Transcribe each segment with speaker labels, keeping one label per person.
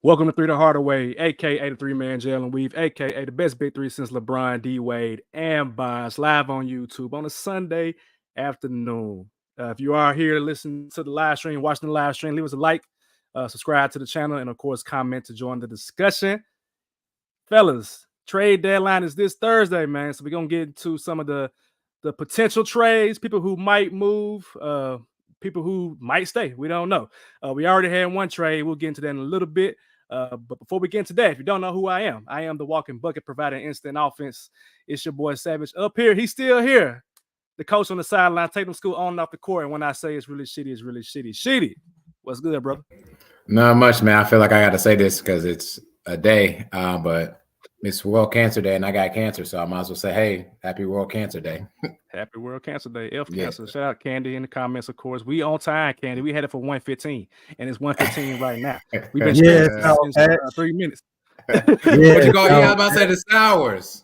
Speaker 1: Welcome to Three the Hardaway, aka the Three-Man Jail and Weave, aka the best big three since LeBron, D Wade, and Bonds, live on YouTube on a Sunday afternoon. If you are here to listen to the live stream, watching the live stream, leave us a like, subscribe to the channel, and of course, comment to join the discussion. Fellas, trade deadline is this Thursday, man. So we're gonna get into some of the potential trades, people who might move, people who might stay. We don't know. We already had one trade. We'll get into that in a little bit. But before we get into that, if you don't know who I am the walking bucket providing instant offense. It's your boy Savage up here. He's still here. The coach on the sideline, take them school on and off the court. And when I say it's really shitty, it's really shitty. Shitty, what's good, brother?
Speaker 2: Not much, man. I feel like I got to say this because it's a day, but it's World Cancer Day, and I got cancer, so I might as well say, hey, happy World Cancer Day.
Speaker 1: Happy World Cancer Day. Cancer. Shout out Candy in the comments, of course. We on time, Candy. We had it for 1:15, and it's 1:15 right now. We've been since 3 minutes.
Speaker 2: What you call? I was about to say the sours.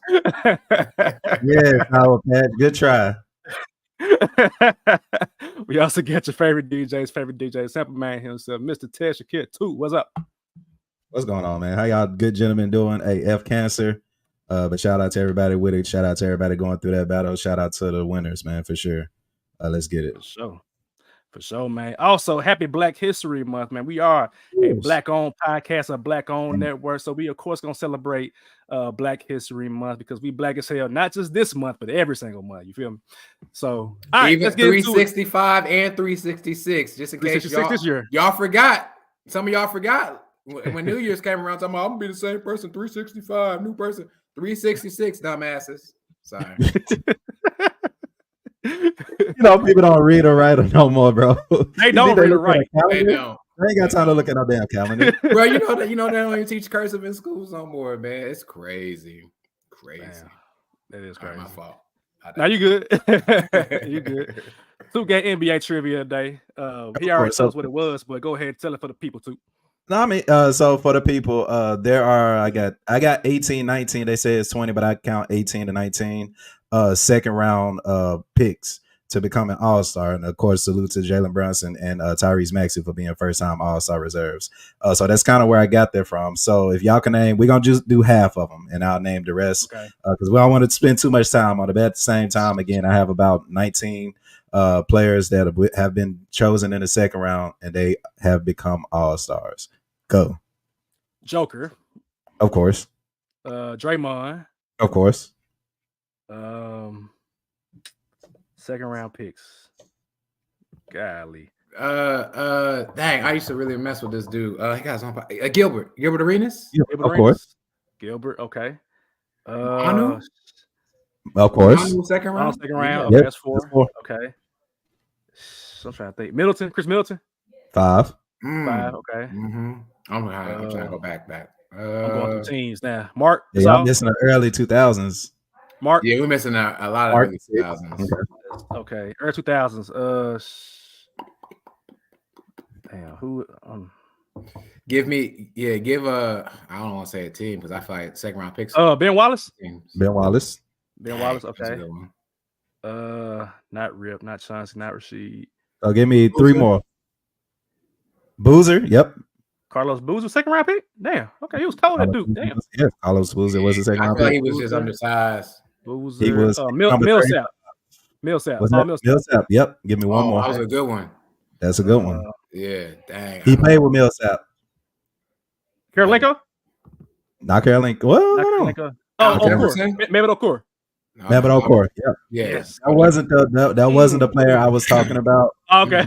Speaker 3: Sour Pat. Good try.
Speaker 1: We also get your favorite DJ, Sample Man himself, Mr. Ted Shakir too. What's up?
Speaker 3: What's going on, man? How y'all good gentlemen doing? Hey, F Cancer. But shout out to everybody with it. Shout out to everybody going through that battle. Shout out to the winners, man, for sure. Let's get it.
Speaker 1: For sure, man. Also, happy Black History Month, man. We are a Black-owned podcast, a Black-owned network. So we, of course, going to celebrate Black History Month because we Black as hell, not just this month, but every single month. You feel me? So, all right,
Speaker 2: even 365 and 366, just in case y'all forgot. Some of y'all forgot. When New Year's came around, I'm going to be the same person, 365, new person, 366, dumbasses. Sorry.
Speaker 3: People don't read or write no more, bro.
Speaker 1: They don't read or write.
Speaker 2: They don't.
Speaker 3: They ain't got time to look at no damn calendar.
Speaker 2: Bro, you know they don't even teach cursive in schools no more, man. It's crazy.
Speaker 1: Man, that is crazy.
Speaker 2: My fault.
Speaker 1: Now you good. You good. Two got NBA trivia today. He already told us what it was, but go ahead and tell it for the people too.
Speaker 3: No, I mean, so for the people, there are I got 18, 19. They say it's 20, but I count 18 to 19 second round picks to become an all-star. And of course, salute to Jalen Brunson and Tyrese Maxey for being first-time all-star reserves. So that's kind of where I got that from. So if y'all can name, we're gonna just do half of them, and I'll name the rest because we don't want to spend too much time on it. But at the same time, again, I have about 19 players that have been chosen in the second round, and they have become all-stars. Go.
Speaker 1: Joker.
Speaker 3: Of course.
Speaker 1: Draymond.
Speaker 3: Of course.
Speaker 1: Second round picks. Golly.
Speaker 2: Dang, I used to really mess with this dude. He got on Gilbert Arenas.
Speaker 3: Of course.
Speaker 1: Gilbert. Okay.
Speaker 3: Of course.
Speaker 2: Second round.
Speaker 1: Okay,
Speaker 3: yep.
Speaker 1: That's four. Okay. So I'm trying to think. Middleton. Chris Middleton.
Speaker 3: 5.
Speaker 1: 5. Okay.
Speaker 2: Mm-hmm. I'm trying to go back.
Speaker 1: I'm going through teams now. Mark.
Speaker 3: Yeah, I'm missing the early 2000s.
Speaker 1: Mark.
Speaker 2: Yeah, we're missing a lot of early 2000s.
Speaker 1: Okay. Early 2000s. Damn. Who?
Speaker 2: Give I don't want to say a team because I feel like second round picks.
Speaker 1: Ben Wallace.
Speaker 3: Ben Wallace.
Speaker 1: Okay. Not Rip, not Chauncey, not Rasheed.
Speaker 3: Oh, give me 3 more. Boozer. Yep.
Speaker 1: Carlos Boozer, second round pick. Damn. Okay, he was cold that dude. Damn.
Speaker 3: Yeah, Carlos Boozer was the second round pick.
Speaker 2: He was just undersized.
Speaker 1: Boozer.
Speaker 3: He was
Speaker 1: Millsap.
Speaker 3: Millsap. Yep. Give me one more.
Speaker 2: That was a good one.
Speaker 3: That's a good one.
Speaker 2: Yeah. Dang.
Speaker 3: He played with Millsap.
Speaker 1: Karolinko?
Speaker 3: Not Karolinko. Well, I don't know.
Speaker 1: Mehmet Okur.
Speaker 3: Mehmet Okur. Yeah.
Speaker 2: Yes.
Speaker 3: That wasn't the player I was talking about.
Speaker 1: Okay.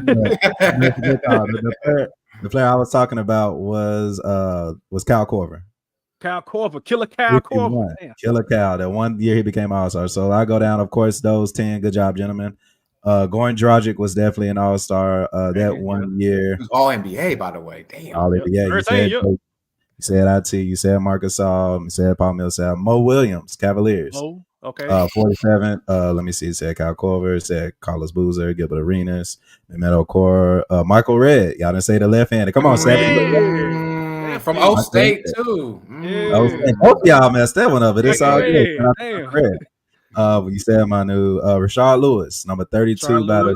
Speaker 3: The player I was talking about was Kyle Korver.
Speaker 1: Kyle Korver, Killer Kyle Korver.
Speaker 3: Killer Kyle. That one year he became all-star. So I go down, of course, those 10. Good job, gentlemen. Goran Dragic was definitely an all-star that one year.
Speaker 2: He was all NBA, by the way. Damn.
Speaker 3: All NBA. You said IT. You said Marcus Gasol. You said Paul Millsap. Mo Williams, Cavaliers.
Speaker 1: Oh, okay.
Speaker 3: 47. Let me see. It said Kyle Korver. It said Carlos Boozer, Gilbert Arenas, Mehmet Okur, Michael Redd. Y'all didn't say the left-handed. Come on, Sam.
Speaker 2: From O State too.
Speaker 3: Both y'all messed that one up. But it's all good. You said Manu, Rashard Lewis, number 32 by the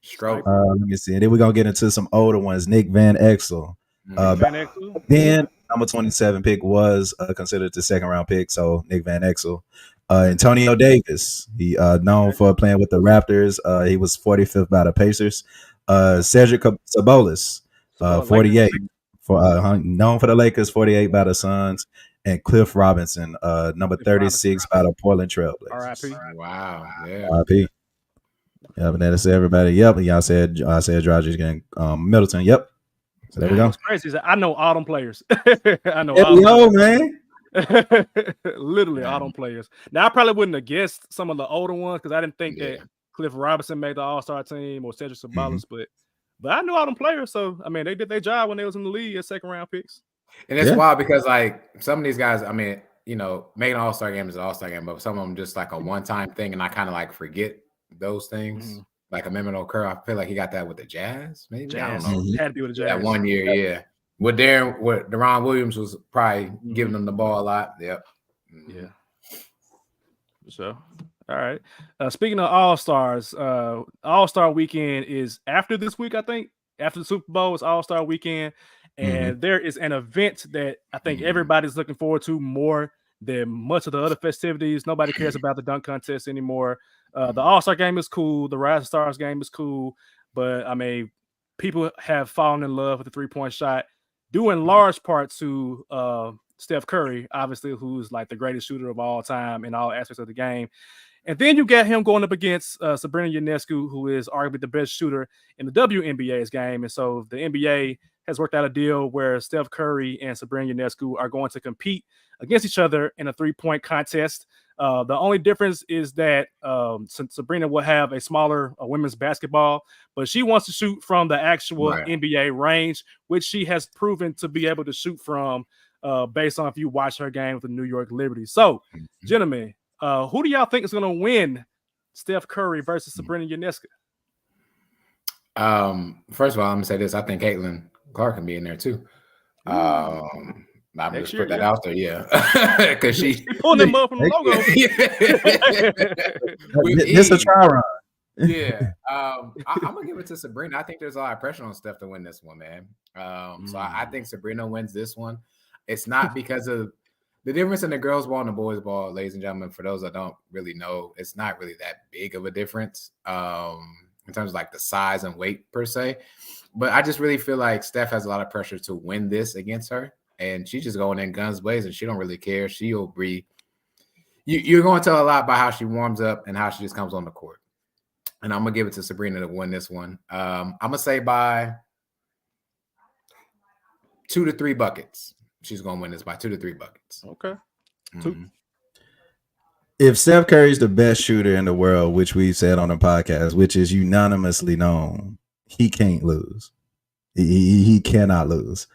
Speaker 2: stroke.
Speaker 3: Let me see. And then we're gonna get into some older ones. Nick Van Exel, Then number 27 pick was considered the second round pick. So Nick Van Exel. Antonio Davis, he known for playing with the Raptors. He was 45th by the Pacers. Cedric Sabonis, 48 known for the Lakers, 48 by the Suns, and Cliff Robinson, number 36 by the Portland Trailblazers.
Speaker 2: R.I.P. Wow, yeah.
Speaker 3: R.I.P. Yep, and that's everybody. Yep, and y'all said Rodgers getting Middleton. Yep. So there we go.
Speaker 1: What's crazy is I know all them players. I know all
Speaker 3: man.
Speaker 1: Literally all them players. Now I probably wouldn't have guessed some of the older ones because I didn't think that Cliff Robinson made the All-Star team or Cedric Sabonis, but I knew all them players. So I mean, they did their job when they was in the league as second round picks.
Speaker 2: And it's wild because like some of these guys, I mean, you know, making an All-Star game is an All-Star game, but some of them just like a one-time thing, and I kind of like forget those things. Like a Mehmet Okur, I feel like he got that with the Jazz, maybe. I don't know.
Speaker 1: Had to be with the Jazz.
Speaker 2: That 1 year, yeah. With Deron Williams was probably giving them the ball a lot. Yep.
Speaker 1: Yeah. So, all right. Speaking of All-Stars, All-Star weekend is after this week, I think. After the Super Bowl, it's All-Star weekend. And there is an event that I think everybody's looking forward to more than much of the other festivities. Nobody cares about the dunk contest anymore. The All-Star game is cool. The Rising Stars game is cool. But, I mean, people have fallen in love with the three-point shot, due in large part to Steph Curry, obviously, who's like the greatest shooter of all time in all aspects of the game. And then you got him going up against Sabrina Ionescu, who is arguably the best shooter in the WNBA's game. And so the NBA has worked out a deal where Steph Curry and Sabrina Ionescu are going to compete against each other in a three-point contest. The only difference is that Sabrina will have a smaller women's basketball, but she wants to shoot from the actual NBA range, which she has proven to be able to shoot from based on if you watch her game with the New York Liberty. So, gentlemen, who do y'all think is going to win Steph Curry versus Sabrina Ionescu?
Speaker 2: First of all, I'm going to say this. I think Caitlin Clark can be in there too. I'm just put that out there, because she
Speaker 1: pulling them up from the logo.
Speaker 3: It's a try run.
Speaker 2: Yeah, I'm gonna give it to Sabrina. I think there's a lot of pressure on Steph to win this one, man. So I think Sabrina wins this one. It's not because of the difference in the girls' ball and the boys' ball, ladies and gentlemen. For those that don't really know, it's not really that big of a difference in terms of like the size and weight per se. But I just really feel like Steph has a lot of pressure to win this against her. And she's just going in guns blazing. She don't really care. She'll be. You're going to tell a lot by how she warms up and how she just comes on the court. And I'm gonna give it to Sabrina to win this one. I'm gonna say by 2 to 3 buckets. She's gonna win this by 2 to 3 buckets.
Speaker 1: Okay.
Speaker 3: If Steph Curry's the best shooter in the world, which we said on the podcast, which is unanimously known, he can't lose. He cannot lose.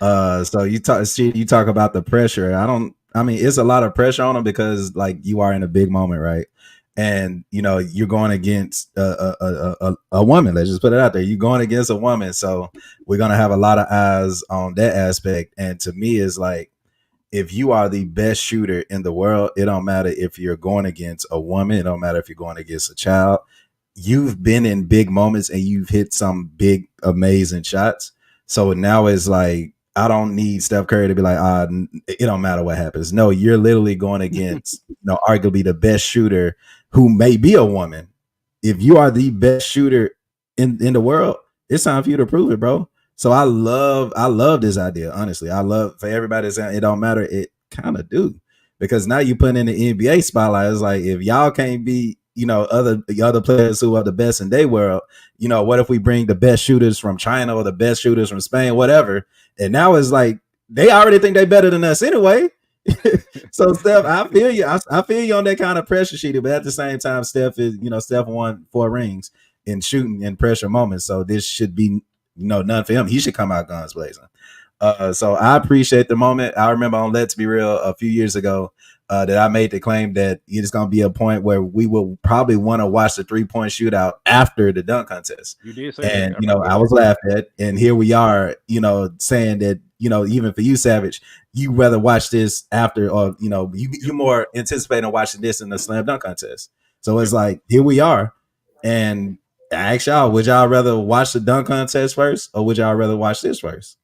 Speaker 3: So you talk about the pressure. I mean, it's a lot of pressure on him because like you are in a big moment, right? And you know you're going against a woman. Let's just put it out there. You're going against a woman, so we're gonna have a lot of eyes on that aspect. And to me, it's like if you are the best shooter in the world, it don't matter if you're going against a woman. It don't matter if you're going against a child. You've been in big moments and you've hit some big, amazing shots. So now it's like, I don't need Steph Curry to be like, it don't matter what happens. No, you're literally going against, arguably the best shooter who may be a woman. If you are the best shooter in the world, it's time for you to prove it, bro. So I love this idea. Honestly, I love for everybody saying it don't matter. It kind of do, because now you put in the NBA spotlight. It's like, if y'all can't be, other players who are the best in their world, what if we bring the best shooters from China or the best shooters from Spain, whatever. And now it's like, they already think they're better than us anyway. So Steph, I feel you. I feel you on that kind of pressure sheet, but at the same time, Steph won 4 rings in shooting and pressure moments. So this should be, none for him. He should come out guns blazing. So I appreciate the moment. I remember on Let's Be Real a few years ago that I made the claim that it's going to be a point where we will probably want to watch the 3-point shootout after the dunk contest.
Speaker 1: You did say
Speaker 3: and, I was laughed at. And here we are, saying that, even for you, Savage, you rather watch this after, or, you more anticipating watching this in the slam dunk contest. So it's like, here we are. And I ask y'all, would y'all rather watch the dunk contest first, or would y'all rather watch this first?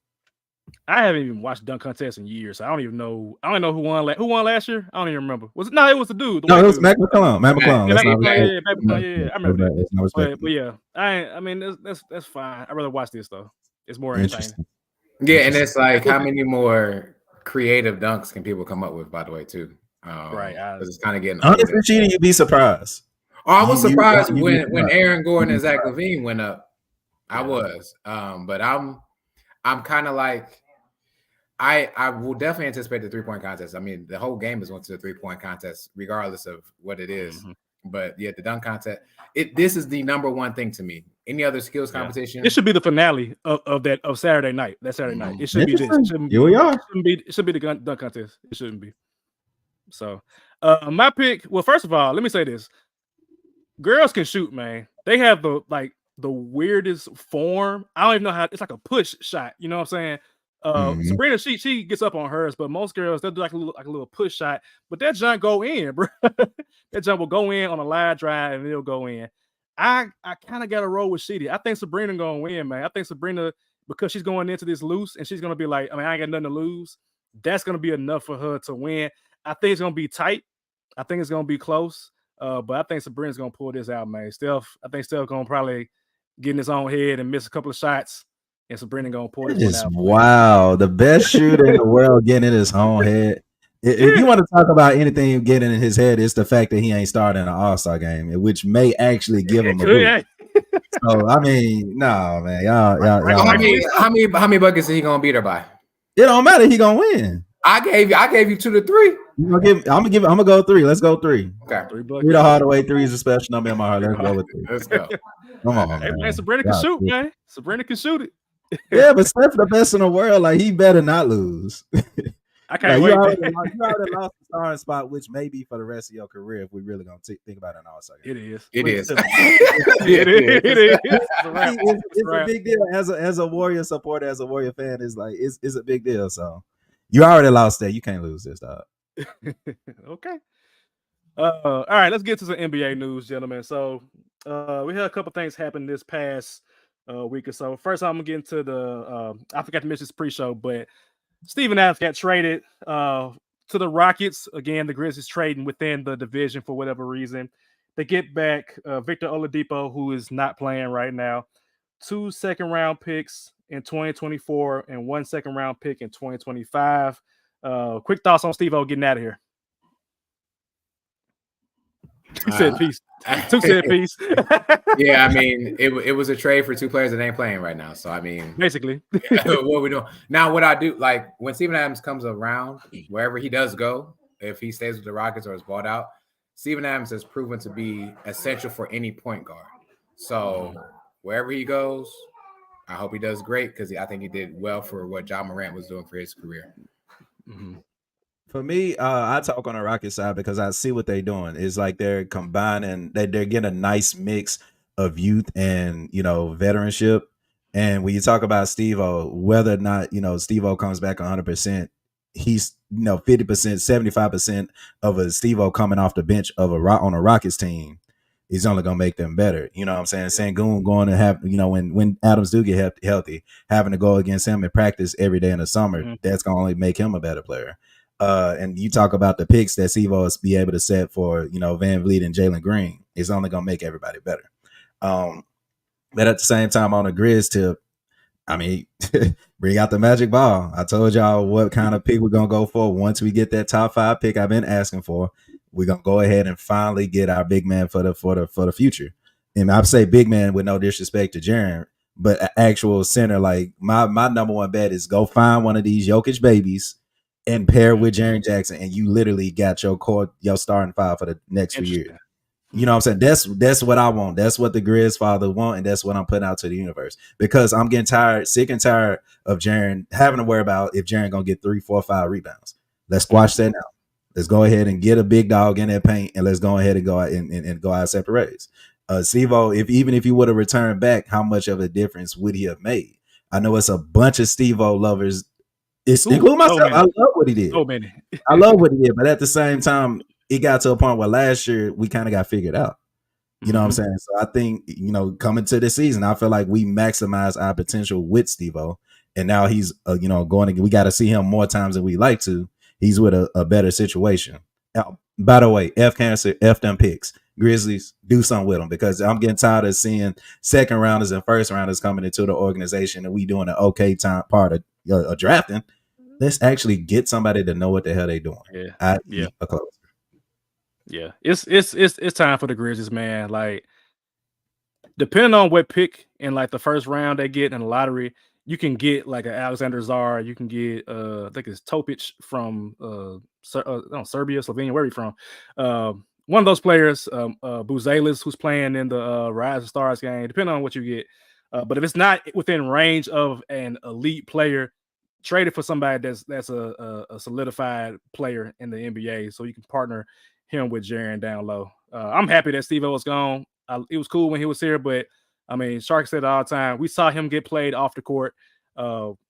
Speaker 1: I haven't even watched dunk contest in years. So I don't even know. I don't know who won. Who won last year? I don't even remember. Was it? No, it was the dude.
Speaker 3: No, it was Mac McClung. Mac McClung.
Speaker 1: Yeah, I remember that. But yeah, I mean, that's fine. I'd rather watch this though. It's more entertaining.
Speaker 2: Yeah, and it's like how many more creative dunks can people come up with? By the way, too.
Speaker 1: Right.
Speaker 2: Because it's kind of getting.
Speaker 3: Honestly, cheating, you'd be surprised.
Speaker 2: Oh, I was surprised when Aaron Gordon and Zach LaVine went up. I was, but I'm kind of like. I will definitely anticipate the 3-point contest. I mean, the whole game is going to the 3-point contest, regardless of what it is. Mm-hmm. But yeah, the dunk contest. This is the number one thing to me. Any other skills competition?
Speaker 1: It should be the finale of Saturday night. That Saturday night. It should be this.
Speaker 3: Here we are.
Speaker 1: It should be the dunk contest. It shouldn't be. So, my pick. Well, first of all, let me say this: girls can shoot, man. They have the weirdest form. I don't even know how. It's like a push shot. You know what I'm saying? Sabrina, she gets up on hers, but most girls they'll do like a little push shot. But that jump go in, bro. That jump will go in on a live drive and it'll go in. I kind of got to roll with Sheedy. I think Sabrina gonna win, man. I think Sabrina, because she's going into this loose and she's gonna be like, I mean, I ain't got nothing to lose. That's gonna be enough for her to win. I think it's gonna be tight. I think it's gonna be close. But I think Sabrina's gonna pull this out, man. I think Steph gonna probably get in his own head and miss a couple of shots. And Sabrina gonna pull this one out.
Speaker 3: Wow, the best shooter in the world getting in his own head. If you want to talk about anything getting in his head, it's the fact that he ain't starting an All-Star game, which may actually give him a boost. So I mean, no, man, y'all.
Speaker 2: How many buckets is he gonna beat her by?
Speaker 3: It don't matter. He gonna win.
Speaker 2: I gave you 2 to 3.
Speaker 3: I'm gonna go 3. Let's go 3.
Speaker 2: Okay.
Speaker 3: 3 the Hardaway. 3 is a special number in my heart. Let's go with 3.
Speaker 2: Let's go.
Speaker 3: Come on,
Speaker 1: hey, man. Sabrina can shoot, man. Sabrina can shoot it.
Speaker 3: Yeah, but Steph the best in the world. Like, he better not lose.
Speaker 1: I can't wait.
Speaker 3: You already lost the starting spot, which may be for the rest of your career if we really gonna think about it. Also,
Speaker 1: it is.
Speaker 2: It is.
Speaker 3: It's a big deal. As a Warrior supporter, as a Warrior fan, it's a big deal. So you already lost that. You can't lose this, dog.
Speaker 1: Okay. All right. Let's get to some NBA news, gentlemen. So we had a couple things happen this past week or so. First, I'm gonna get into the. I forgot to mention this pre-show, but Steven Adams got traded to the Rockets. Again, the Grizzlies trading within the division for whatever reason. They get back Victor Oladipo, who is not playing right now, 2 second-round picks in 2024 and 1 second-round pick in 2025. Quick thoughts on Steve-O getting out of here. He said peace. Two said peace.
Speaker 2: Yeah, I mean, it was a trade for 2 players that ain't playing right now. So I mean,
Speaker 1: basically,
Speaker 2: what we doing now? What I do, like when Steven Adams comes around, wherever he does go, if he stays with the Rockets or is bought out, Steven Adams has proven to be essential for any point guard. So wherever he goes, I hope he does great because I think he did well for what Ja Morant was doing for his career.
Speaker 1: Mm-hmm.
Speaker 3: For me, I talk on the Rocket side because I see what they're doing. It's like they're combining, they're getting a nice mix of youth and, veteranship. And when you talk about Steve-O, whether or not, Steve-O comes back 100%, he's, 50%, 75% of a Steve-O coming off the bench on a Rockets team is only going to make them better. You know what I'm saying? Sengun going to have, when Adams do get healthy, having to go against him in practice every day in the summer, that's going to only make him a better player. And you talk about the picks that Steve-O is be able to set for, Van Vliet and Jalen Green. It's only going to make everybody better. But at the same time, on the Grizz tip, I mean, bring out the magic ball. I told y'all what kind of pick we're going to go for. Once we get that top 5 pick I've been asking for, we're going to go ahead and finally get our big man for the future. And I say big man with no disrespect to Jaren, but an actual center. Like my number one bet is go find one of these Jokic babies and pair with Jaren Jackson, and you literally got your starting 5 for the next few years. You know what I'm saying? That's what I want. That's what the Grizz father want, and that's what I'm putting out to the universe. Because I'm getting sick and tired of Jaren having to worry about if Jaren gonna get 3, 4, 5 rebounds. Let's squash that now. Let's go ahead and get a big dog in that paint, and let's go ahead and go out and go out separate ways. Steve-O, even if he would have returned back, how much of a difference would he have made? I know it's a bunch of Steve-O lovers. Include myself. I love what he did. I love what he did, but at the same time, it got to a point where last year we kind of got figured out. You know what I'm saying? So I think, coming to this season, I feel like we maximize our potential with Steve-O. and now he's going to. We got to see him more times than we like to. He's with a better situation. Now, by the way, F cancer, F them picks. Grizzlies, do something with them, because I'm getting tired of seeing second rounders and first rounders coming into the organization, and we doing an okay time part of drafting. Let's actually get somebody to know what the hell they doing.
Speaker 1: Yeah. It's time for the Grizzlies, man. Like, depending on what pick in like the first round they get in the lottery, you can get like an Alexander Czar. You can get I think it's Topic from Serbia, Slovenia, where are you from? One of those players, Buzelis, who's playing in the Rise of Stars game, depending on what you get. But if it's not within range of an elite player, trade it for somebody that's a solidified player in the NBA, so you can partner him with Jaren down low. I'm happy that Steve-O was gone. It was cool when he was here, but I mean, Shark said all the time, we saw him get played off the court.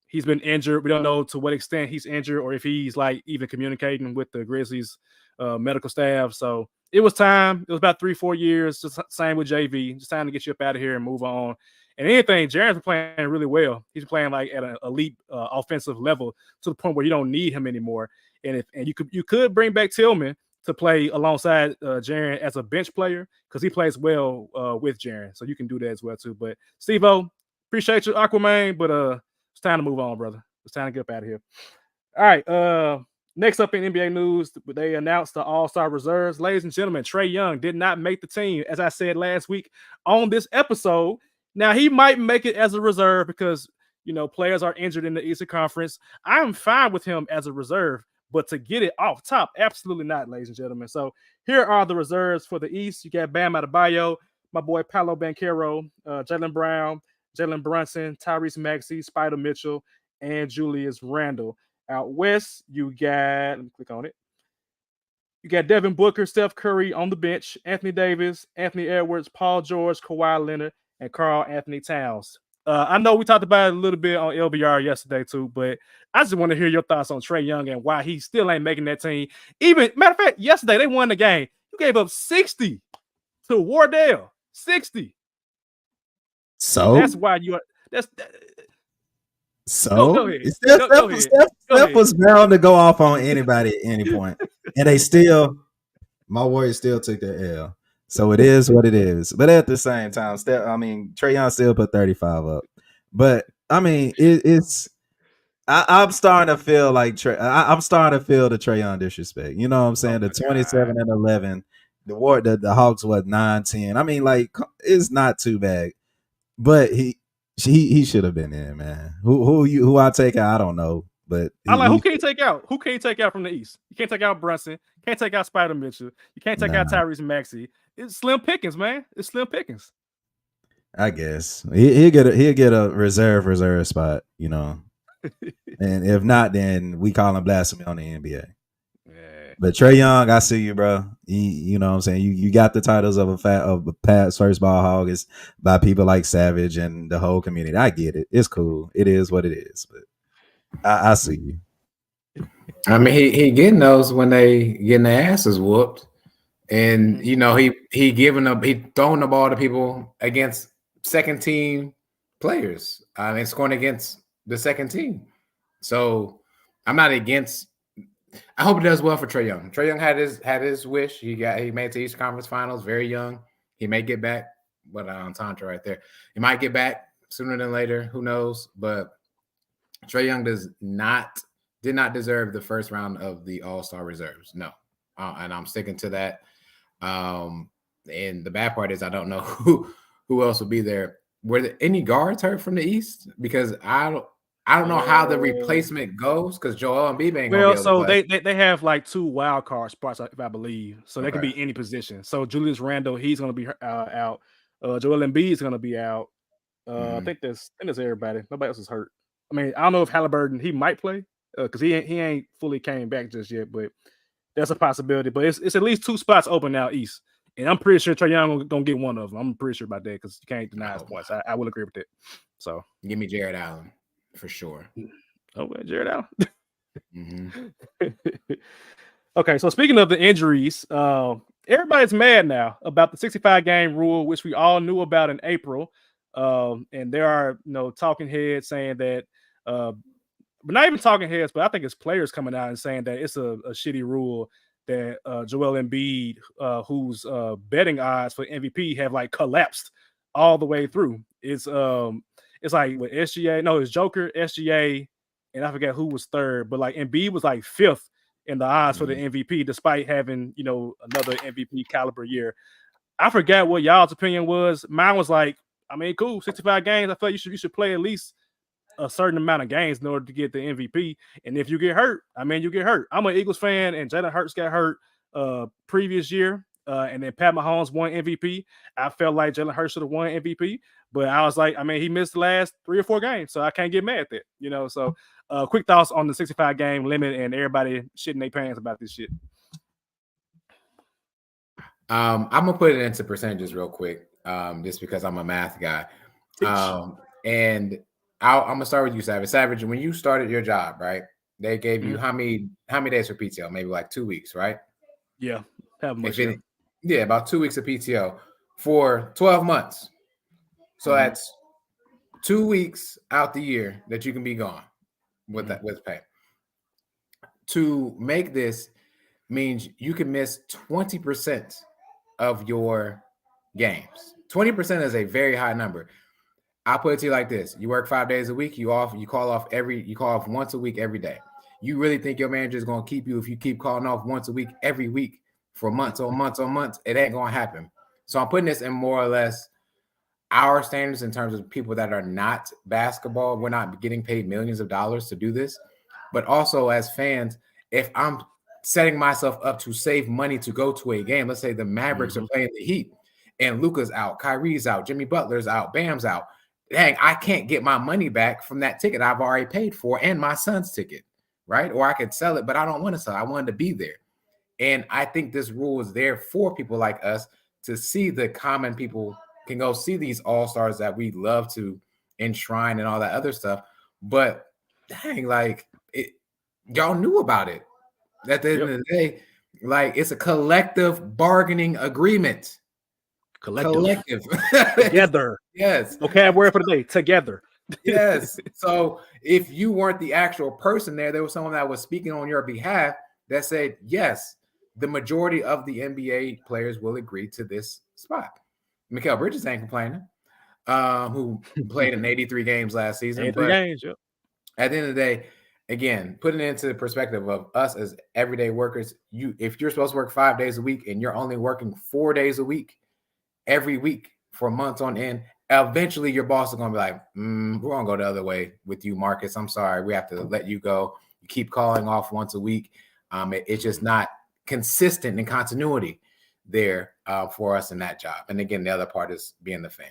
Speaker 1: He's been injured. We don't know to what extent he's injured or if he's like even communicating with the Grizzlies medical staff. So it was time. It was about 3-4 years. Just same with JV. Just time to get you up out of here and move on. And anything, Jaren's been playing really well. He's playing like at an elite offensive level to the point where you don't need him anymore. And you could bring back Tillman to play alongside Jaren as a bench player, because he plays well with Jaren. So you can do that as well too. But Steve-O, appreciate you, Aquaman, but it's time to move on, brother. It's time to get up out of here. All right. Next up in NBA news, they announced the All-Star reserves. Ladies and gentlemen, Trae Young did not make the team, as I said last week on this episode. Now, he might make it as a reserve because, players are injured in the Eastern Conference. I'm fine with him as a reserve, but to get it off top, absolutely not, ladies and gentlemen. So here are the reserves for the East. You got Bam Adebayo, my boy Paolo Banchero, Jaylen Brown, Jalen Brunson, Tyrese Maxey, Spider Mitchell, and Julius Randle. Out west, you got, let me click on it. You got Devin Booker, Steph Curry on the bench, Anthony Davis, Anthony Edwards, Paul George, Kawhi Leonard, and Karl Anthony Towns. I know we talked about it a little bit on LBR yesterday too, but I just want to hear your thoughts on Trae Young and why he still ain't making that team. Even, matter of fact, yesterday they won the game. You gave up 60 to Wardell. 60.
Speaker 3: So
Speaker 1: that's why you are.
Speaker 3: So go ahead. Steph was bound to go off on anybody at any point, and my Warriors still took the L. So it is what it is. But at the same time, Trae Young still put 35 up. But I mean, I'm starting to feel like I'm starting to feel the Trae Young disrespect. You know what I'm saying? The 27 and 11, the Hawks 9-10. I mean, like, it's not too bad. But he should have been in, man. Who I take out, I don't know. But
Speaker 1: who can you take out? Who can you take out from the East? You can't take out Brunson. You can't take out Spider Mitchell. You can't take out Tyrese Maxey. It's slim pickings, man. It's slim pickings.
Speaker 3: I guess he'll get a reserve spot, and if not, then we call him blasphemy on the NBA. Yeah. But Trae Young, I see you, bro. You know what I'm saying? You got the titles of a past first ball hog is by people like Savage and the whole community. I get it. It's cool. It is what it is. But I see you.
Speaker 2: I mean, he getting those when they getting their asses whooped, and he throwing the ball to people against second team players. And scoring against the second team. So I'm not against. I hope it does well for Trae Young. Trae Young had his wish. He made it to Eastern Conference Finals. Very young. He may get back. But on Tantra right there, he might get back sooner than later. Who knows? But Trae Young did not deserve the first round of the All-Star reserves. No, and I'm sticking to that. And the bad part is I don't know who else will be there. Were there any guards hurt from the East? Because I don't know how the replacement goes because Joel Embiid ain't gonna be able to play.
Speaker 1: They have like 2 wild card spots, if I believe. So they can be any position. So Julius Randle, he's gonna be out. Joel Embiid is gonna be out. I think that's everybody. Nobody else is hurt. I mean, I don't know if Halliburton he might play because he ain't fully came back just yet, but that's a possibility. But it's at least 2 spots open now East, and I'm pretty sure Trae Young gonna get one of them. I'm pretty sure about that because you can't deny his points. I will agree with that. So
Speaker 2: give me Jared Allen for sure.
Speaker 1: Oh, Jared Allen. Okay, so speaking of the injuries, everybody's mad now about the 65-game rule, which we all knew about in April. And there are talking heads saying that But not even talking heads, but I think it's players coming out and saying that it's a shitty rule that Joel Embiid, whose betting odds for MVP have like collapsed all the way through. It's like with SGA, no, it's Joker, SGA, and I forget who was third, but like Embiid was like fifth in the odds for the MVP, despite having, you know, another MVP caliber year. I forget what y'all's opinion was. Mine was like, I mean, cool, 65 games. I feel like you should play at least a certain amount of games in order to get the MVP. And if you get hurt, I mean, you get hurt. I'm an Eagles fan, and Jalen Hurts got hurt previous year, and then Pat Mahomes won MVP. I felt like Jalen Hurts should have won MVP, but I was like, I mean, he missed the last 3 or 4 games, so I can't get mad at that, you know. So, quick thoughts on the 65 game limit and everybody shitting their pants about this shit.
Speaker 2: I'm gonna put it into percentages real quick, just because I'm a math guy, and I'm gonna start with you, Savage. Savage, when you started your job, right? They gave you how many days for PTO? Maybe like 2 weeks, right?
Speaker 1: Yeah,
Speaker 2: about 2 weeks of PTO for 12 months. So that's 2 weeks out the year that you can be gone with that with pay. To make this means you can miss 20% of your games. 20% is a very high number. I'll put it to you like this: you work 5 days a week, you call off once a week every day. You really think your manager is going to keep you if you keep calling off once a week every week for months on months on months? It ain't going to happen. So I'm putting this in more or less our standards in terms of people that are not basketball. We're not getting paid millions of dollars to do this, but also as fans, if I'm setting myself up to save money to go to a game, let's say the Mavericks are playing the Heat and Luka's out, Kyrie's out, Jimmy Butler's out, Bam's out. Dang, I can't get my money back from that ticket I've already paid for and my son's ticket, right? Or I could sell it, but I don't want to sell. I wanted to be there. And I think this rule is there for people like us to see the common people can go see these all-stars that we love to enshrine and all that other stuff. But dang, like y'all knew about it. At the end of the day, like it's a collective bargaining agreement. Collective.
Speaker 1: Together.
Speaker 2: Yes.
Speaker 1: Okay, word for the day. Together.
Speaker 2: Yes. So if you weren't the actual person there was someone that was speaking on your behalf that said, yes, the majority of the NBA players will agree to this spot. Mikal Bridges ain't complaining, who played in 83 games last season.
Speaker 1: 83 games, yeah.
Speaker 2: At the end of the day, again, putting it into the perspective of us as everyday workers, if you're supposed to work 5 days a week and you're only working 4 days a week, every week for months on end, eventually your boss is going to be like, we're going to go the other way with you, Marcus. I'm sorry. We have to let you go. You keep calling off once a week. It's just not consistent in continuity there for us in that job. And again, the other part is being the fan.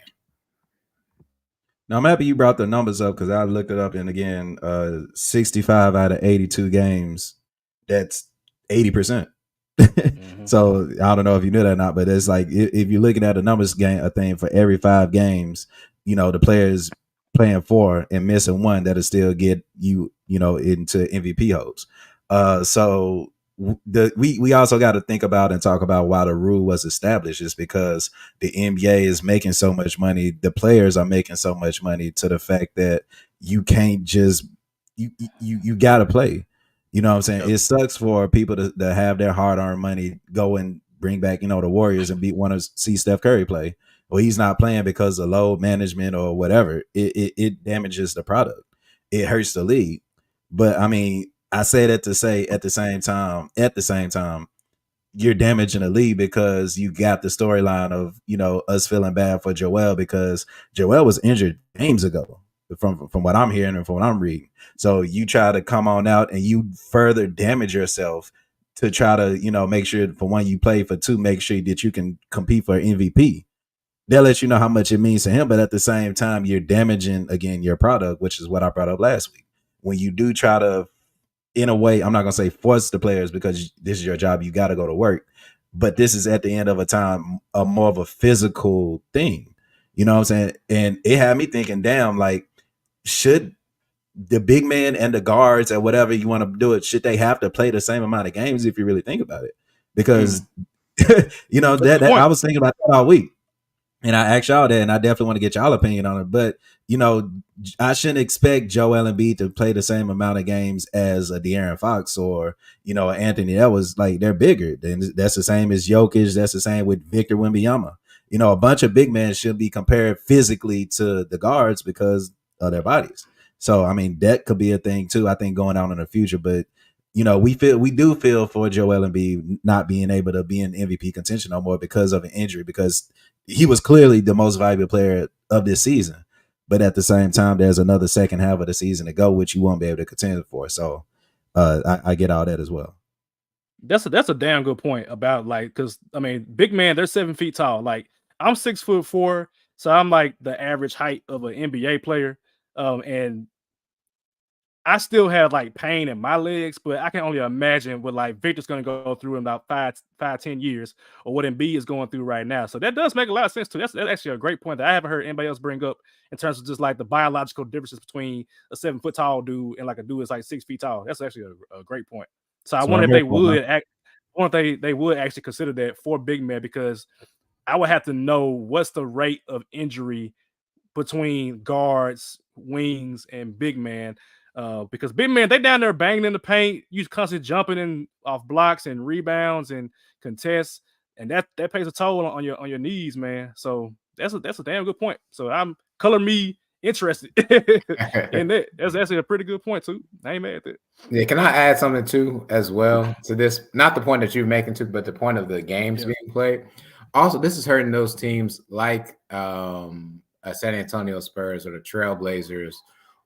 Speaker 3: Now, I'm happy you brought the numbers up because I looked it up. And again, 65 out of 82 games, that's 80%. So I don't know if you knew that or not, but it's like if you're looking at a numbers game, a thing for every 5 games, you know, the players playing 4 and missing 1, that'll still get you, you know, into MVP hopes. So we also got to think about and talk about why the rule was established is because the NBA is making so much money, the players are making so much money to the fact that you can't just you got to play. You know what I'm saying? Yep. It sucks for people to have their hard-earned money go and bring back, you know, the Warriors and want to see Steph Curry play. Well, he's not playing because of load management or whatever. It damages the product. It hurts the league. But I mean, I say that to say at the same time, you're damaging the league because you got the storyline of, you know, us feeling bad for Joel because Joel was injured games ago. From what I'm hearing and from what I'm reading. So you try to come on out and you further damage yourself to try to, you know, make sure for 1, you play, for 2, make sure that you can compete for MVP. They'll let you know how much it means to him, but at the same time, you're damaging, again, your product, which is what I brought up last week. When you do try to, in a way, I'm not going to say force the players because this is your job, you got to go to work. But this is at the end of a time, more of a physical thing. You know what I'm saying? And it had me thinking, damn, like, should the big man and the guards or whatever you want to do it, should they have to play the same amount of games if you really think about it? Because, you know, that I was thinking about that all week. And I asked y'all that, and I definitely want to get y'all opinion on it. But, I shouldn't expect Joel Embiid to play the same amount of games as a De'Aaron Fox or, Anthony. That was like, they're bigger. Then that's the same as Jokic. That's the same with Victor Wembanyama. A bunch of big men should be compared physically to the guards because of their bodies. So, I mean, that could be a thing too, I think, going on in the future. But, we do feel for Joel Embiid not being able to be in MVP contention no more because of an injury, because he was clearly the most valuable player of this season. But at the same time, there's another second half of the season to go, which you won't be able to contend for. So I get all that as well.
Speaker 1: That's a damn good point about, like, because I mean, big man, they're 7 feet tall. Like, I'm 6'4", so I'm like the average height of an NBA player. And I still have like pain in my legs, but I can only imagine what like Victor's going to go through in about 10 years, or what Embiid is going through right now. So that does make a lot of sense too. That's actually a great point that I haven't heard anybody else bring up in terms of just like the biological differences between a 7 foot tall dude and like a dude that's like 6 feet tall. That's actually a great point. So I wonder if they would actually consider that for big men, because I would have to know what's the rate of injury between guards, wings, and big man. Because big man, they down there banging in the paint, you constantly jumping in off blocks and rebounds and contests, and that pays a toll on your knees, man. So that's a damn good point. So I'm color me interested in that. That's actually a pretty good point too. I ain't mad at that.
Speaker 2: Yeah, can I add something too as well to this? Not the point that you're making too, but the point of the games being played. Also, this is hurting those teams like San Antonio Spurs or the Trailblazers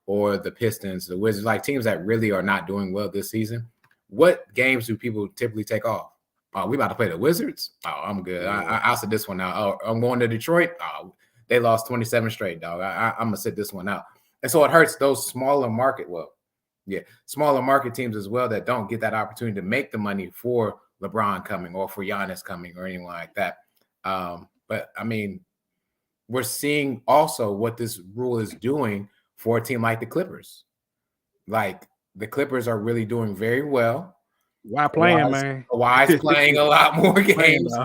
Speaker 2: or the Pistons, the Wizards, like teams that really are not doing well this season. What games do people typically take off? Oh, we about to play the Wizards? Oh, I'm good. I'll sit this one out. Oh, I'm going to Detroit? Oh, they lost 27 straight, dog. I'm going to sit this one out. And so it hurts those smaller market teams as well that don't get that opportunity to make the money for LeBron coming or for Giannis coming or anyone like that. But, I mean, we're seeing also what this rule is doing for a team like the Clippers. Like, the Clippers are really doing very well.
Speaker 1: Why playing, man?
Speaker 2: Kawhi's playing a lot more games,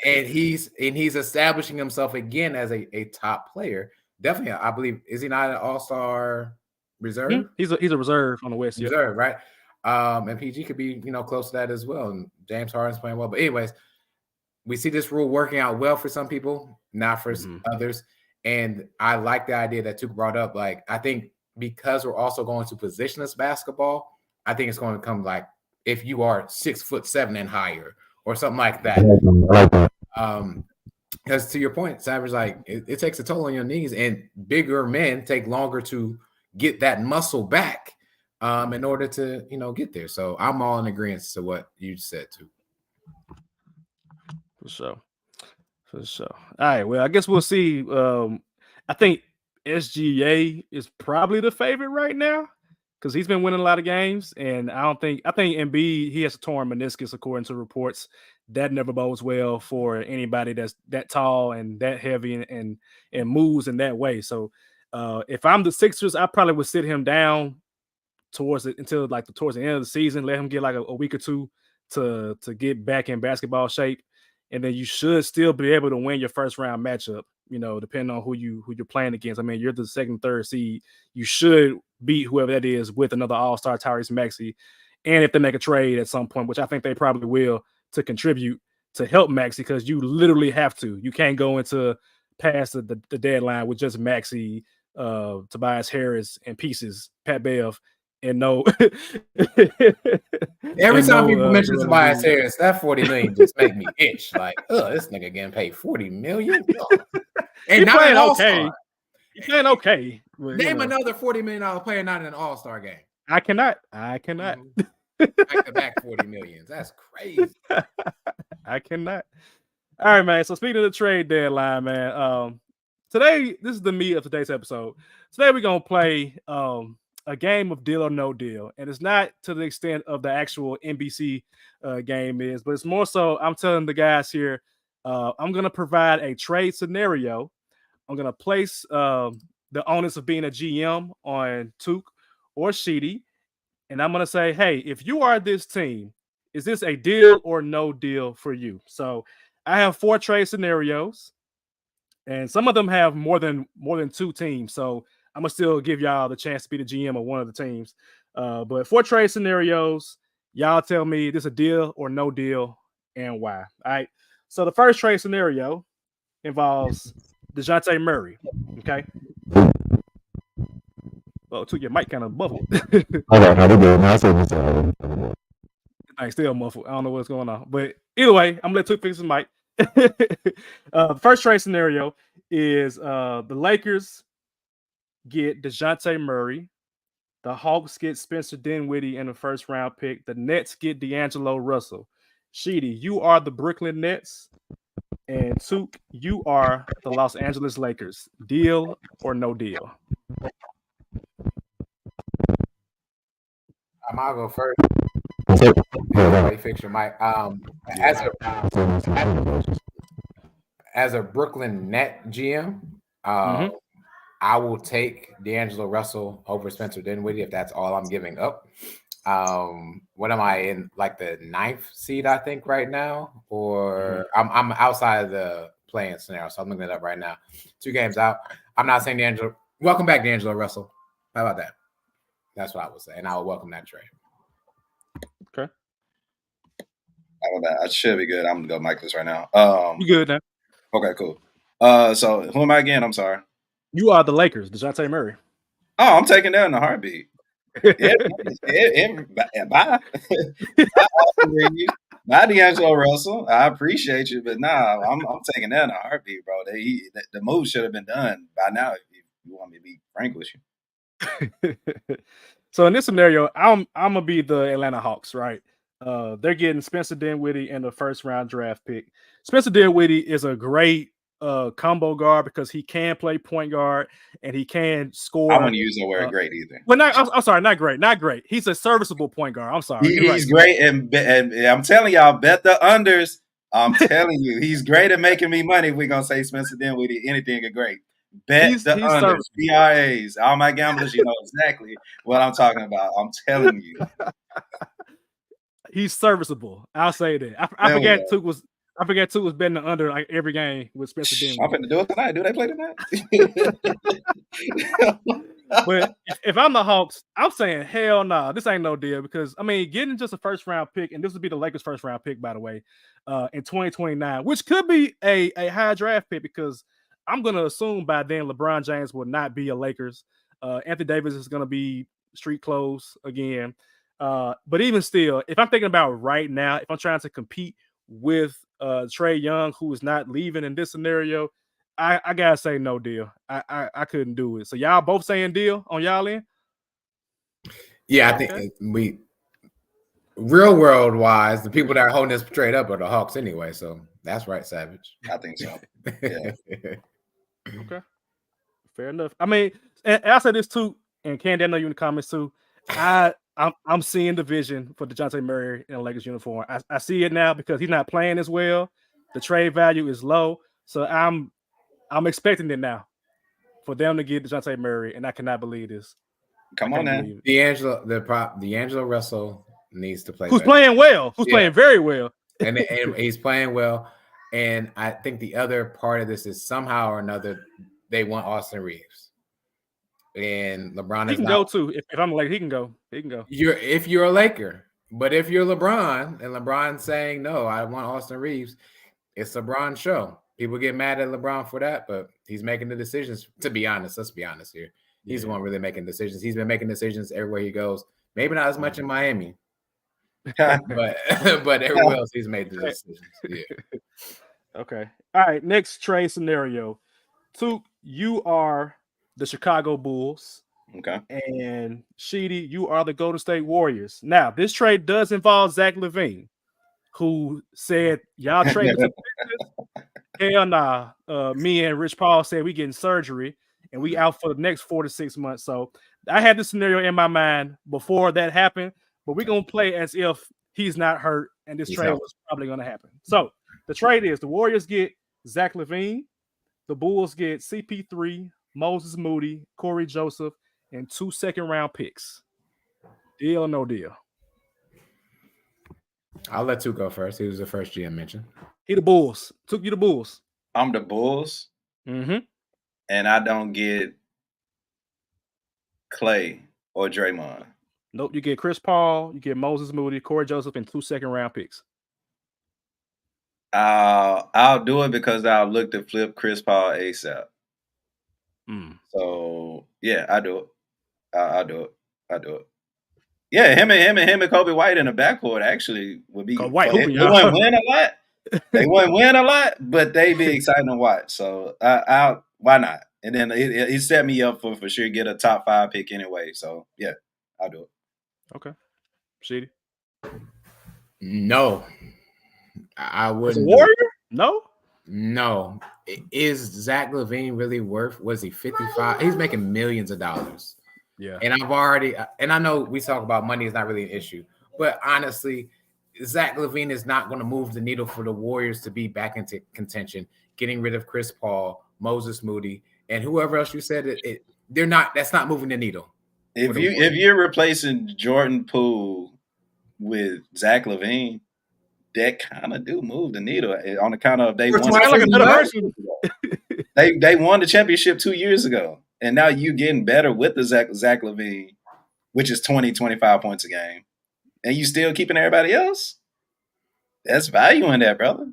Speaker 2: and he's establishing himself again as a top player. Definitely, I believe. Is he not an all-star reserve?
Speaker 1: He's a reserve on the West.
Speaker 2: Reserve, right? And PG could be close to that as well. And James Harden's playing well. But anyways, we see this rule working out well for some people, not for others. And I like the idea that Tuke brought up. Like, I think because we're also going to positionless basketball, I think it's going to come like if you are 6'7" and higher or something like that. Because to your point, Savage, like it takes a toll on your knees, and bigger men take longer to get that muscle back in order to get there. So I'm all in agreement to what you said too.
Speaker 1: For sure. All right. Well, I guess we'll see. I think SGA is probably the favorite right now because he's been winning a lot of games, and I think Embiid, he has a torn meniscus according to reports. That never bodes well for anybody that's that tall and that heavy and moves in that way. So if I'm the Sixers, I probably would sit him down towards the end of the season, let him get like a week or two to get back in basketball shape. And then you should still be able to win your first round matchup, depending on who you're playing against. I mean, you're the second, third seed. You should beat whoever that is with another all-star Tyrese Maxey. And if they make a trade at some point, which I think they probably will, to contribute to help Maxey, because you literally have to. You can't go into past the deadline with just Maxey, Tobias Harris, and pieces, Pat Bev, and no.
Speaker 2: Every time people mention Tobias Harris, that 40 million just make me itch. Like, this nigga getting paid 40 million. And not an all-star.
Speaker 1: He's playing okay.
Speaker 2: Name another $40 million player not in an all-star game.
Speaker 1: I cannot.
Speaker 2: Back-to-back 40 million. That's crazy.
Speaker 1: I cannot. All right, man. So speaking of the trade deadline, man. Today, this is the meat of today's episode. Today we're gonna play a game of deal or no deal, and it's not to the extent of the actual NBC game is, but it's more so I'm telling the guys here, I'm gonna provide a trade scenario. I'm gonna place the onus of being a GM on Tuke or Sheedy, and I'm gonna say, hey, if you are this team, is this a deal or no deal for you? So I have 4 trade scenarios, and some of them have more than 2 teams. So I'm gonna still give y'all the chance to be the GM of one of the teams. But 4 trade scenarios, y'all tell me this a deal or no deal and why. All right. So the first trade scenario involves DeJounte Murray. Okay. Well, took your mic kind of muffled. I still muffled. I don't know what's going on. But either way, I'm gonna let Took fix his mic. First trade scenario is the Lakers get DeJounte Murray. The Hawks get Spencer Dinwiddie in the first round pick. The Nets get D'Angelo Russell. Sheedy, you are the Brooklyn Nets. And Took, you are the Los Angeles Lakers. Deal or no deal?
Speaker 2: I'll go first. Fix your mic. As a Brooklyn Net GM, I will take D'Angelo Russell over Spencer Dinwiddie if that's all I'm giving up. What am I in, like the 9th seed, I think, right now? Or I'm outside of the playing scenario, so I'm looking it up right now. 2 games out. I'm not saying D'Angelo. Welcome back, D'Angelo Russell. How about that? That's what I would say, and I would welcome that trade.
Speaker 1: Okay.
Speaker 3: I should be good. I'm gonna go Michaelis right now.
Speaker 1: You good now?
Speaker 3: Okay, cool. So who am I again? I'm sorry.
Speaker 1: You are the Lakers, DeJounte Murray.
Speaker 3: Oh, I'm taking that in a heartbeat. Bye. Bye, D'Angelo Russell. I appreciate you, but nah, I'm taking that in a heartbeat, bro. The move should have been done by now. If you want me to be frank with you.
Speaker 1: So in this scenario, I'm gonna be the Atlanta Hawks, right? They're getting Spencer Dinwiddie in the first round draft pick. Spencer Dinwiddie is a great combo guard because he can play point guard and he can score.
Speaker 3: I wouldn't use the word great either.
Speaker 1: Well, I'm sorry, not great. He's a serviceable point guard. I'm sorry.
Speaker 3: He's great, and I'm telling y'all, bet the unders. I'm telling you, he's great at making me money. If we're gonna say Spencer Dinwiddie, anything is great. Bet the unders, PRAs, all my gamblers, you know exactly what I'm talking about. I'm telling you.
Speaker 1: He's serviceable. I'll say that. I forget Took was betting the under like every game with Spencer Dinwiddie.
Speaker 3: I'm finna do it tonight. Do they play
Speaker 1: tonight? But if I'm the Hawks, I'm saying hell nah. This ain't no deal because I mean getting just a first round pick, and this would be the Lakers' first round pick, by the way, in 2029, which could be a high draft pick because I'm gonna assume by then LeBron James will not be a Lakers. Anthony Davis is gonna be street clothes again. But even still, if I'm thinking about right now, if I'm trying to compete with Trae Young, who is not leaving in this scenario, I gotta say no deal. I couldn't do it. So y'all both saying deal on y'all end?
Speaker 2: Yeah, I think we real world wise, the people that are holding this trade up are the Hawks anyway. So that's right, Savage.
Speaker 3: I think so. Yeah.
Speaker 1: Okay. Fair enough. I mean, and I said this too, and Candy, I know you in the comments too. I'm seeing the vision for DeJounte Murray in a Lakers uniform. I see it now because he's not playing as well. The trade value is low, so I'm expecting it now for them to get DeJounte Murray, and I cannot believe this.
Speaker 3: Come on, now.
Speaker 2: D'Angelo Russell needs to play.
Speaker 1: Who's playing well? Who's playing very well?
Speaker 2: and he's playing well. And I think the other part of this is somehow or another they want Austin Reeves. And LeBron
Speaker 1: can go too. If I'm like, he can go. He can go.
Speaker 2: If you're a Laker, but if you're LeBron and LeBron's saying no, I want Austin Reeves, it's LeBron's show. People get mad at LeBron for that, but he's making the decisions. To be honest, let's be honest here. He's the one really making decisions. He's been making decisions everywhere he goes. Maybe not as much in Miami, but everywhere else he's made the decisions. Yeah.
Speaker 1: Okay. All right. Next trade scenario. Took, you are the Chicago Bulls.
Speaker 3: Okay.
Speaker 1: And Sheedy, you are the Golden State Warriors. Now, this trade does involve Zach LaVine, who said, y'all trade me. Hell nah. Me and Rich Paul said we getting surgery and we out for the next 4 to 6 months. So I had this scenario in my mind before that happened, but we're going to play as if he's not hurt and this trade was probably going to happen. So the trade is the Warriors get Zach LaVine, the Bulls get CP3, Moses Moody, Corey Joseph, and 2 second-round picks. Deal or no deal?
Speaker 2: I'll let Took go first. He was the first GM mentioned.
Speaker 1: He the Bulls. Took you the Bulls.
Speaker 3: I'm the Bulls.
Speaker 1: Mm-hmm.
Speaker 3: And I don't get Clay or Draymond.
Speaker 1: Nope. You get Chris Paul, you get Moses Moody, Corey Joseph, and 2 second-round picks.
Speaker 3: I'll do it because I'll look to flip Chris Paul ASAP. So yeah, I do it. I'll do it. I'll do it. Yeah, him and Kobe White in the backcourt actually would be.
Speaker 1: White
Speaker 3: They wouldn't win a lot. They wouldn't win a lot, but they'd be exciting to watch. So why not? And then it set me up for sure get a top 5 pick anyway. So yeah, I'll do it.
Speaker 1: Okay, Sheedy.
Speaker 2: No, I wouldn't.
Speaker 1: Warrior?
Speaker 2: No. Is Zach LaVine really worth? Was he 55? He's making millions of dollars.
Speaker 1: Yeah.
Speaker 2: And I know we talk about money is not really an issue, but honestly, Zach LaVine is not going to move the needle for the Warriors to be back into contention. Getting rid of Chris Paul, Moses Moody, and whoever else you said they're not. That's not moving the needle.
Speaker 3: If you're replacing Jordan Poole with Zach LaVine, that kind of do move the needle on account of they won. They won the championship 2 years ago, and now you getting better with the Zach LaVine, which is 20-25 points a game, and you still keeping everybody else. That's value in that, brother.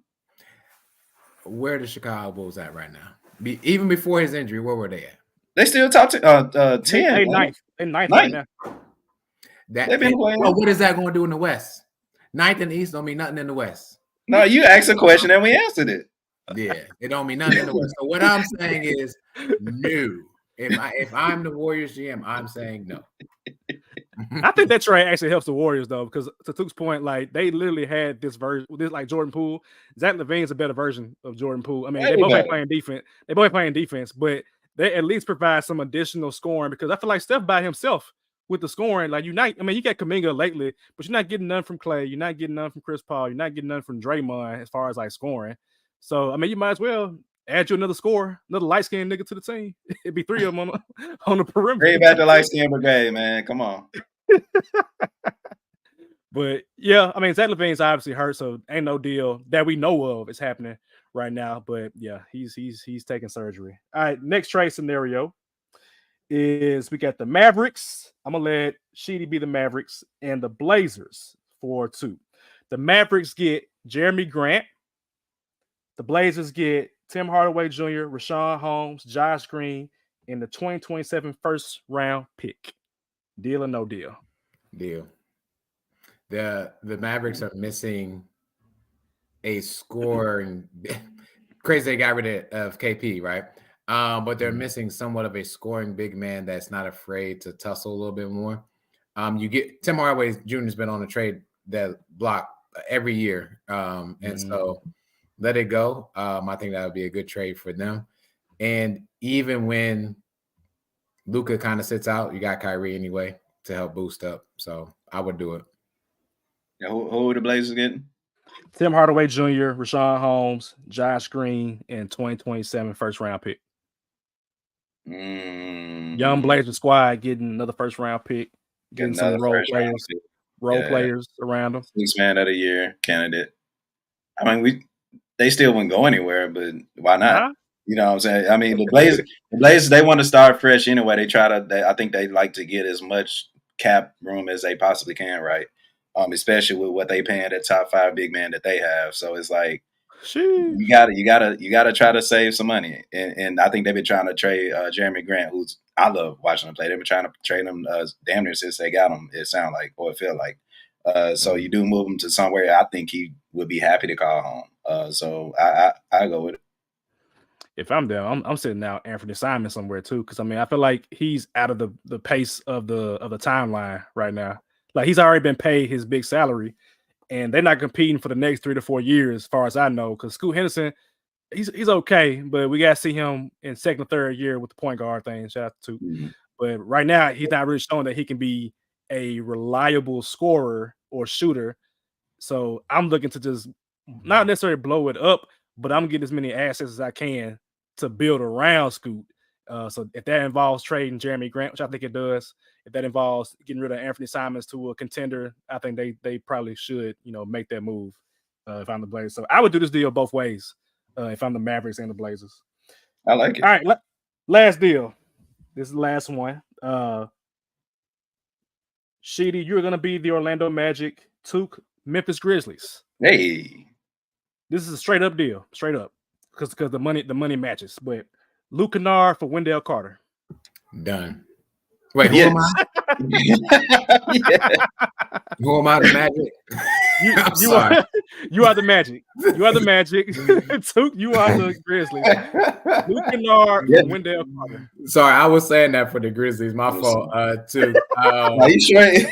Speaker 2: Where the Chicago Bulls at right now? Even before his injury, where were they at?
Speaker 3: They still top 10.
Speaker 1: They ninth right now.
Speaker 2: What is that going to do in the West? Ninth in the East don't mean nothing in the West.
Speaker 3: No, you asked a question and we answered it.
Speaker 2: Yeah, it don't mean nothing in the West. So what I'm saying is no. If I'm the Warriors GM, I'm saying no.
Speaker 1: I think that trade actually helps the Warriors though, because to Tuke's point, like they literally had this version, like Jordan Poole. Zach LaVine's a better version of Jordan Poole. I mean, they both ain't playing defense. They both playing defense, but they at least provide some additional scoring because I feel like Steph by himself with the scoring, like you got Kuminga lately, but you're not getting none from Clay. You're not getting none from Chris Paul. You're not getting none from Draymond as far as like scoring. So I mean, you might as well add you another scorer, another light skinned nigga to the team. It'd be 3 of them on the perimeter.
Speaker 3: Bring back the light skinned brigade, man. Come on.
Speaker 1: But yeah, I mean, Zach LaVine's obviously hurt, so ain't no deal that we know of is happening right now. But yeah, he's taking surgery. All right, next trade scenario is we got the Mavericks. I'm gonna let Sheedy be the Mavericks and the Blazers for 2. The Mavericks get Jeremy Grant. The Blazers get Tim Hardaway Jr., Rashawn Holmes, Josh Green, and the 2027 first round pick. Deal or no deal?
Speaker 2: Deal. The Mavericks are missing a scoring. Crazy they got rid of KP, right? But they're missing somewhat of a scoring big man that's not afraid to tussle a little bit more. You get Tim Hardaway Jr. has been on the trade that block every year, and so let it go. I think that would be a good trade for them. And even when Luka kind of sits out, you got Kyrie anyway to help boost up. So I would do it.
Speaker 3: Yeah, who are the Blazers getting?
Speaker 1: Tim Hardaway Jr., Rashawn Holmes, Josh Green, and 2027 first round pick. Young Blazer squad getting another first round pick, getting some role players around them.
Speaker 3: 6 man of the year candidate. I mean, they still wouldn't go anywhere, but why not?
Speaker 1: Uh-huh.
Speaker 3: You know what I'm saying? I mean, the Blazers, they want to start fresh anyway. I think they like to get as much cap room as they possibly can, right? Especially with what they paying that top 5 big man that they have. So it's like you gotta try to save some money. And I think they've been trying to trade Jeremy Grant, who's I love watching him play. They've been trying to trade him damn near since they got him. It sounded like, or it felt like. So you do move him to somewhere I think he would be happy to call home. So I go with it.
Speaker 1: If I'm there, I'm sitting out Anthony Simon somewhere too, because I mean I feel like he's out of the pace of the timeline right now. Like he's already been paid his big salary, and they're not competing for the next 3 to 4 years, as far as I know. Because Scoot Henderson, he's okay, but we gotta see him in second or third year with the point guard thing. Shout out to. But right now he's not really showing that he can be a reliable scorer or shooter. So I'm looking to just not necessarily blow it up, but I'm getting as many assets as I can to build around Scoot. So if that involves trading Jeremy Grant, which I think it does, if that involves getting rid of Anthony Simons to a contender, I think they probably should, make that move if I'm the Blazers. So I would do this deal both ways if I'm the Mavericks and the Blazers.
Speaker 3: I like it.
Speaker 1: All right, last deal. This is the last one. Sheedy, you're gonna be the Orlando Magic, Took Memphis Grizzlies.
Speaker 3: Hey,
Speaker 1: this is a straight up deal, straight up, because the money matches. But Luke Kennard for Wendell Carter.
Speaker 2: Done. Wait, who am I? Who am I? The Magic.
Speaker 1: You are the Magic. You are the Magic. Took, you are the Grizzlies. Luke Kennard for Wendell Carter.
Speaker 2: Sorry, I was saying that for the Grizzlies. My fault. Too.
Speaker 3: Are you sure? He's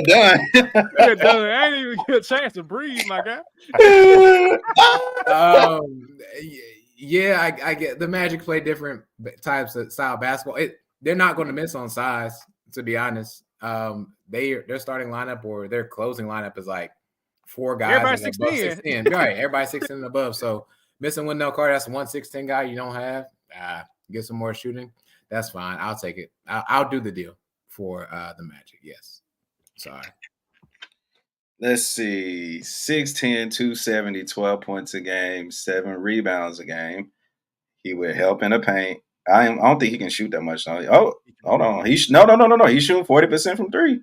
Speaker 3: done.
Speaker 1: Done. I ain't even get a chance to breathe, my guy.
Speaker 2: Yeah, I get the Magic play different types of style basketball. They're not going to miss on size, to be honest. Their starting lineup or their closing lineup is like 4 guys.
Speaker 1: Everybody 16.
Speaker 2: Right, everybody 16 and above. So missing Wendell Carter, that's 116 guy you don't have. Get some more shooting. That's fine. I'll take it. I'll do the deal for the Magic. Yes. Sorry.
Speaker 3: Let's see. 6'10", 270, 12 points a game, 7 rebounds a game. He would help in the paint. I don't think he can shoot that much. Oh, hold on. No. He's shooting 40% from 3.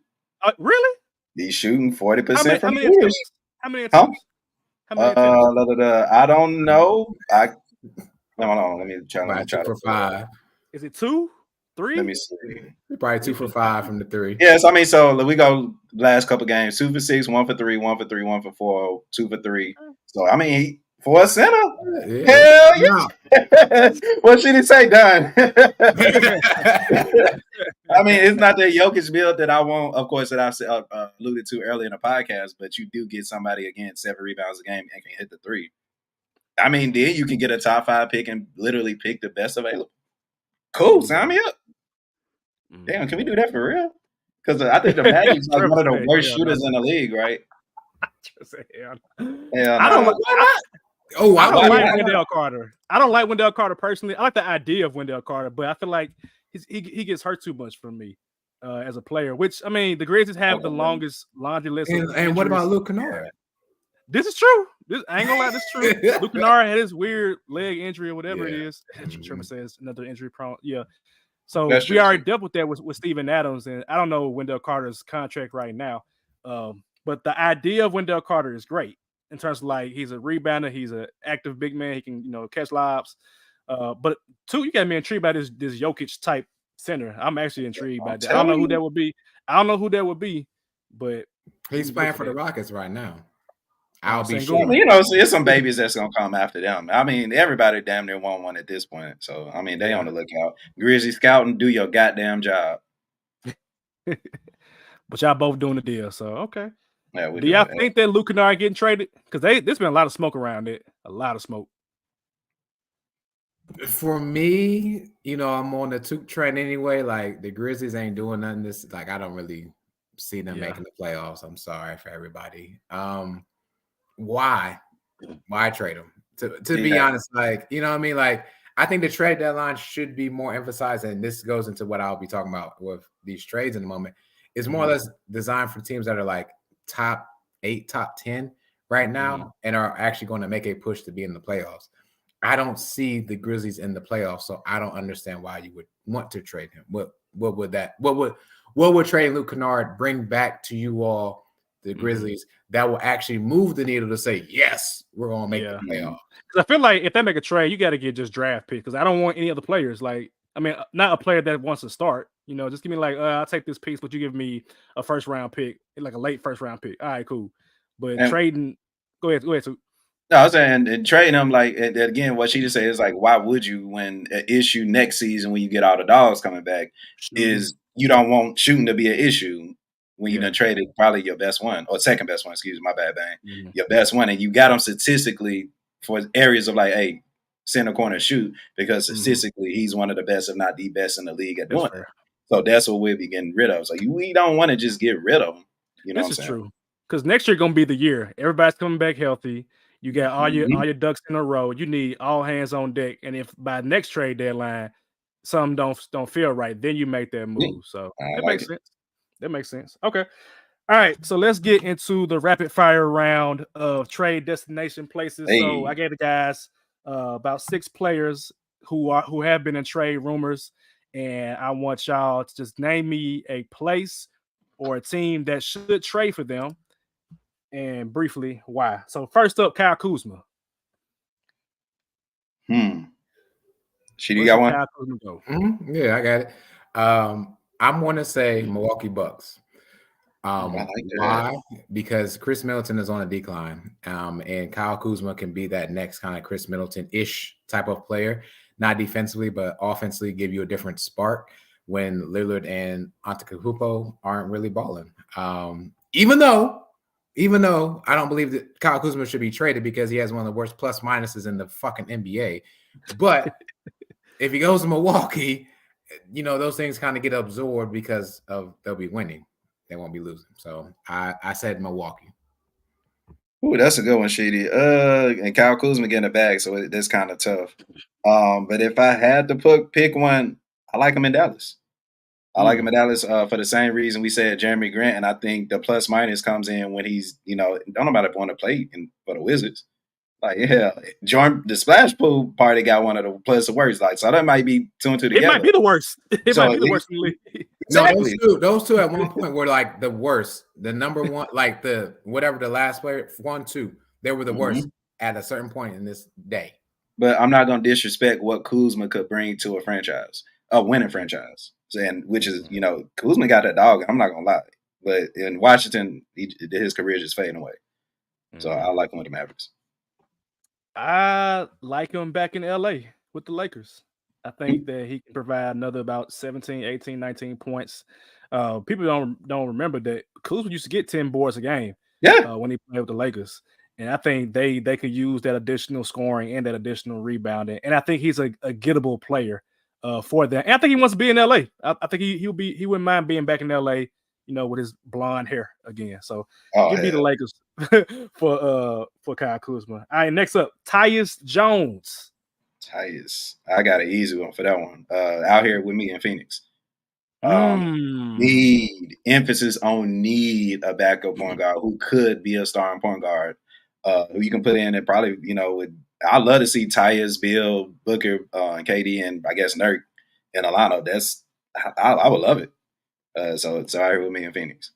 Speaker 1: Really?
Speaker 3: He's shooting 40% from 3.
Speaker 1: How many attempts?
Speaker 3: I don't know. Hold on. Let me try
Speaker 2: for 5.
Speaker 1: Is it 2, 3?
Speaker 3: Let me see.
Speaker 2: Probably 2 for 5 from the 3.
Speaker 3: Yes, I mean, so we go last couple games: 2 for 6, 1 for 3, 1 for 3, 1 for 4, 2 for 3. So I mean, for a center, hell yeah. What should he say? Done. I mean, it's not the Jokic build that I want, of course, that I alluded to earlier in the podcast, but you do get somebody, again, 7 rebounds a game and can hit the 3. I mean, then you can get a top 5 pick and literally pick the best available. Cool, sign me up. Damn, can we do that for real? Because I think the Magic's like one of the worst shooters in the league, right?
Speaker 1: I don't like Wendell Carter. I don't like Wendell Carter personally. I like the idea of Wendell Carter, but I feel like he gets hurt too much for me as a player. Which, I mean, the Grizzlies have the longest laundry list.
Speaker 2: And what about Luke Kennard?
Speaker 1: This is true. I ain't gonna lie, this is true. Luke Kennard had his weird leg injury or whatever it is. Sherman says another injury prone. Yeah. So we already dealt with that with Steven Adams, and I don't know Wendell Carter's contract right now. But the idea of Wendell Carter is great in terms of like he's a rebounder, he's an active big man, he can catch lobs. But two, you got me intrigued by this Jokic type center. I'm actually intrigued by that. I don't know who that would be. But
Speaker 2: he's playing for the Rockets right now. I'll be
Speaker 3: sure. There's some babies that's gonna come after them. I mean, everybody damn near want one at this point. So I mean, they on the lookout. Grizzly scouting, do your goddamn job.
Speaker 1: But y'all both doing the deal, so okay.
Speaker 3: Yeah,
Speaker 1: do y'all think that Luke Kennard getting traded? Because there's been a lot of smoke around it. A lot of smoke.
Speaker 2: For me, I'm on the Took train anyway. Like the Grizzlies ain't doing nothing. I don't really see them making the playoffs. I'm sorry for everybody. Why trade him? To be honest, you know what I mean? Like, I think the trade deadline should be more emphasized, and this goes into what I'll be talking about with these trades in a moment. It's more or less designed for teams that are like top 8, top 10 right now, and are actually going to make a push to be in the playoffs. I don't see the Grizzlies in the playoffs, so I don't understand why you would want to trade him. What would trading Luke Kennard bring back to you all, the Grizzlies, that will actually move the needle to say, yes, we're going to make the playoffs?
Speaker 1: Because I feel like if they make a trade, you got to get just draft picks, because I don't want any other players. Like, I mean, not a player that wants to start. Just give me I'll take this piece, but you give me a first round pick, like a late first round pick. All right, cool. But trading, go ahead. Too.
Speaker 3: No, I was saying, and trading them, again, what she just said is why would you, when an issue next season when you get all the dogs coming back is you don't want shooting to be an issue when you done traded probably your best one, or second best one, excuse me, my bad, bang, your best one, and you got them statistically for areas of hey, center corner shoot, because statistically he's one of the best, if not the best in the league at doing it. So that's what we'll be getting rid of. So we don't want to just get rid of them.
Speaker 1: This is true. Because next year going to be the year. Everybody's coming back healthy. You got all your ducks in a row. You need all hands on deck. And if by next trade deadline, some don't feel right, then you make that move. So that makes sense. That makes sense. Okay. All right. So let's get into the rapid fire round of trade destination places. Hey. So I gave the guys about 6 players who have been in trade rumors, and I want y'all to just name me a place or a team that should trade for them, and briefly why. So first up, Kyle Kuzma.
Speaker 3: You got one?
Speaker 1: Kyle Kuzma go?
Speaker 2: Yeah, I got it. I'm going to say Milwaukee Bucks. Why? Because Chris Middleton is on a decline, and Kyle Kuzma can be that next kind of Chris Middleton-ish type of player, not defensively but offensively, give you a different spark when Lillard and Antetokounmpo aren't really balling. Even though I don't believe that Kyle Kuzma should be traded because he has one of the worst plus minuses in the fucking NBA, but if he goes to Milwaukee, those things kind of get absorbed because they'll be winning. They won't be losing. So I said Milwaukee.
Speaker 3: Ooh, that's a good one, Sheedy. And Kyle Kuzma getting a bag, so that's kind of tough. But if I had to pick one, I like him in Dallas. I like him in Dallas for the same reason we said Jeremy Grant, and I think the plus minus comes in when he's, don't nobody want to play for the Wizards. Like, yeah, the splash pool party got one of the plus the worst. Like, so that might be 2 and 2 together.
Speaker 1: It might be the worst. It might be the worst in the league.
Speaker 2: Exactly. No, those two at one point were like the worst. The number one, like the last player, 1, 2, they were the worst at a certain point in this day.
Speaker 3: But I'm not gonna disrespect what Kuzma could bring to a franchise, a winning franchise, and which is Kuzma got that dog. I'm not gonna lie, but in Washington, his career is just fading away. So I like him with the Mavericks.
Speaker 1: I like him back in LA with the Lakers. I think that he can provide another about 17, 18, 19 points. People don't remember that Kuzma used to get 10 boards a game when he played with the Lakers. And I think they could use that additional scoring and that additional rebounding. And I think he's a gettable player for them. And I think he wants to be in LA. I think he wouldn't mind being back in LA, with his blonde hair again. So give me the Lakers for Kyle Kuzma. All right, next up, Tyus Jones.
Speaker 3: I got an easy one for that one. Out here with me in Phoenix. Need emphasis on need a backup point guard who could be a starting point guard. Who you can put in and probably, I'd love to see Tyus, Bill, Booker, and KD, and I guess Nurk in a lineup. I would love it. So it's all right with me in Phoenix.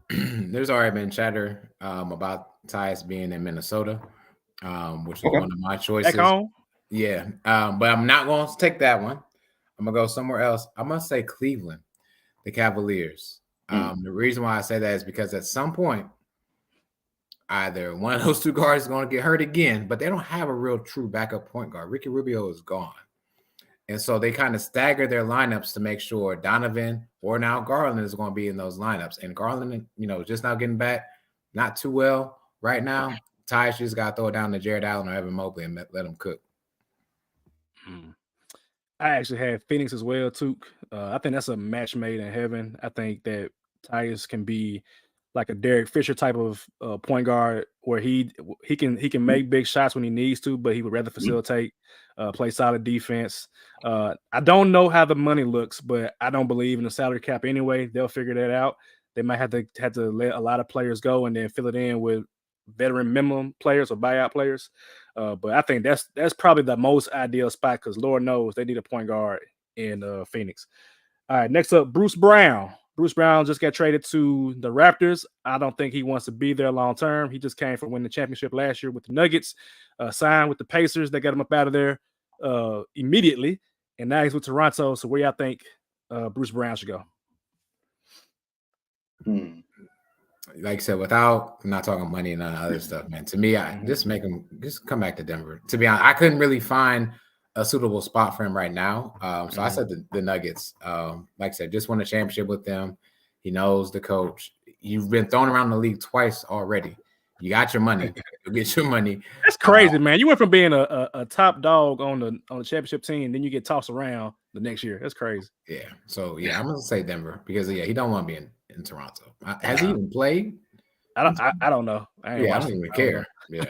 Speaker 2: There's already been chatter about Tyus being in Minnesota, which is one of my choices.
Speaker 1: Back home?
Speaker 2: Yeah, but I'm not going to take that one. I'm going to go somewhere else. I'm going to say Cleveland, the Cavaliers. The reason why I say that is because at some point, either one of those two guards is going to get hurt again, but they don't have a real true backup point guard. Ricky Rubio is gone. And so they kind of stagger their lineups to make sure Donovan or now Garland is going to be in those lineups. And Garland, just now getting back, not too well right now. Tyus just got to throw it down to Jared Allen or Evan Mobley and let them cook.
Speaker 1: I actually had Phoenix as well, too. I think that's a match made in heaven. I think that Tyus can be like a Derek Fisher type of point guard where he can make big shots when he needs to, but he would rather facilitate, play solid defense. I don't know how the money looks, but I don't believe in the salary cap anyway. They'll figure that out. They might have to let a lot of players go and then fill it in with veteran minimum players or buyout players. But I think that's probably the most ideal spot because Lord knows they need a point guard in Phoenix. All right, next up, Bruce Brown. Bruce Brown just got traded to the Raptors. I don't think he wants to be there long term. He just came from winning the championship last year with the Nuggets, signed with the Pacers. They got him up out of there immediately, and now he's with Toronto. So where y'all think Bruce Brown should go?
Speaker 2: Like I said, I'm not talking money and other stuff, man. To me, I just come back to Denver. To be honest, I couldn't really find a suitable spot for him right now. So I said the Nuggets. Like I said, just won a championship with them. He knows the coach. You've been thrown around the league twice already. You got your money. You get your money.
Speaker 1: That's crazy, man. You went from being a top dog on the championship team, then you get tossed around the next year. That's crazy.
Speaker 2: Yeah. So I'm gonna say Denver because he don't want to be in Toronto. Has he even played?
Speaker 1: I don't know.
Speaker 2: I don't even care. Yeah.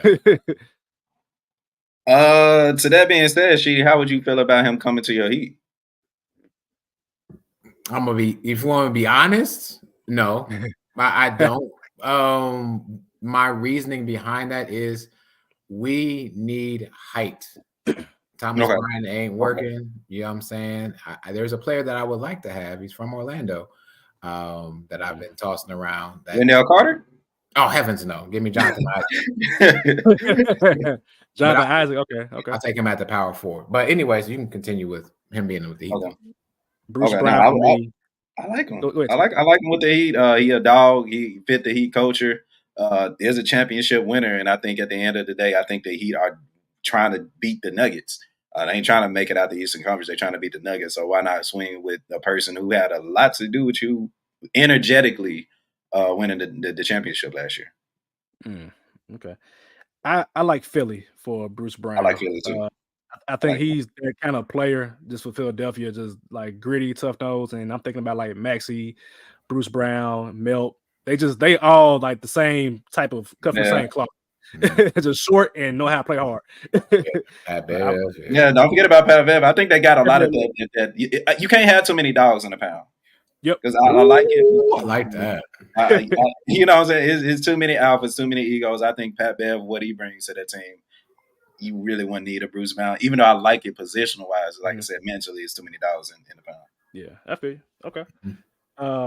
Speaker 3: To that being said, how would you feel about him coming to your Heat?
Speaker 2: If you want to be honest, no, I don't. My reasoning behind that is we need height. Thomas Bryant ain't working. You know what I'm saying? There's a player that I would like to have. He's from Orlando that I've been tossing around.
Speaker 3: Wendell Carter?
Speaker 2: Oh, heavens no. Give me Jonathan
Speaker 1: Isaac. Jonathan Isaac. Okay.
Speaker 2: I'll take him at the power forward. But anyways, you can continue with him being with the Heat.
Speaker 3: Okay.
Speaker 1: Bruce Brown for me.
Speaker 3: I like him. I like him with the Heat. He a dog. He fit the Heat culture. Is a championship winner, and I think at the end of the day, I think the Heat are trying to beat the Nuggets. They ain't trying to make it out the Eastern Conference. They're trying to beat the Nuggets. So why not swing with a person who had a lot to do with you energetically winning the championship last year?
Speaker 1: Okay. I like Philly for Bruce Brown.
Speaker 3: I like Philly too.
Speaker 1: I think he's that kind of player just for Philadelphia, just like gritty, tough nose. And I'm thinking about like Maxey, Bruce Brown, Melt. They all like the same type of cut from the same cloth. Just short and know how to play hard.
Speaker 3: Yeah, don't forget about Pat Bev. I think they got a lot of that. You can't have too many dogs in the pound.
Speaker 1: Yep,
Speaker 3: because I like it.
Speaker 2: I like that.
Speaker 3: You know what I'm saying? It's too many alphas, too many egos. I think Pat Bev, what he brings to that team, you really wouldn't need a Bruce Brown. Even though I like it positional wise, like I said, mentally, it's too many dogs in the pound.
Speaker 1: Yeah, I feel you. Okay.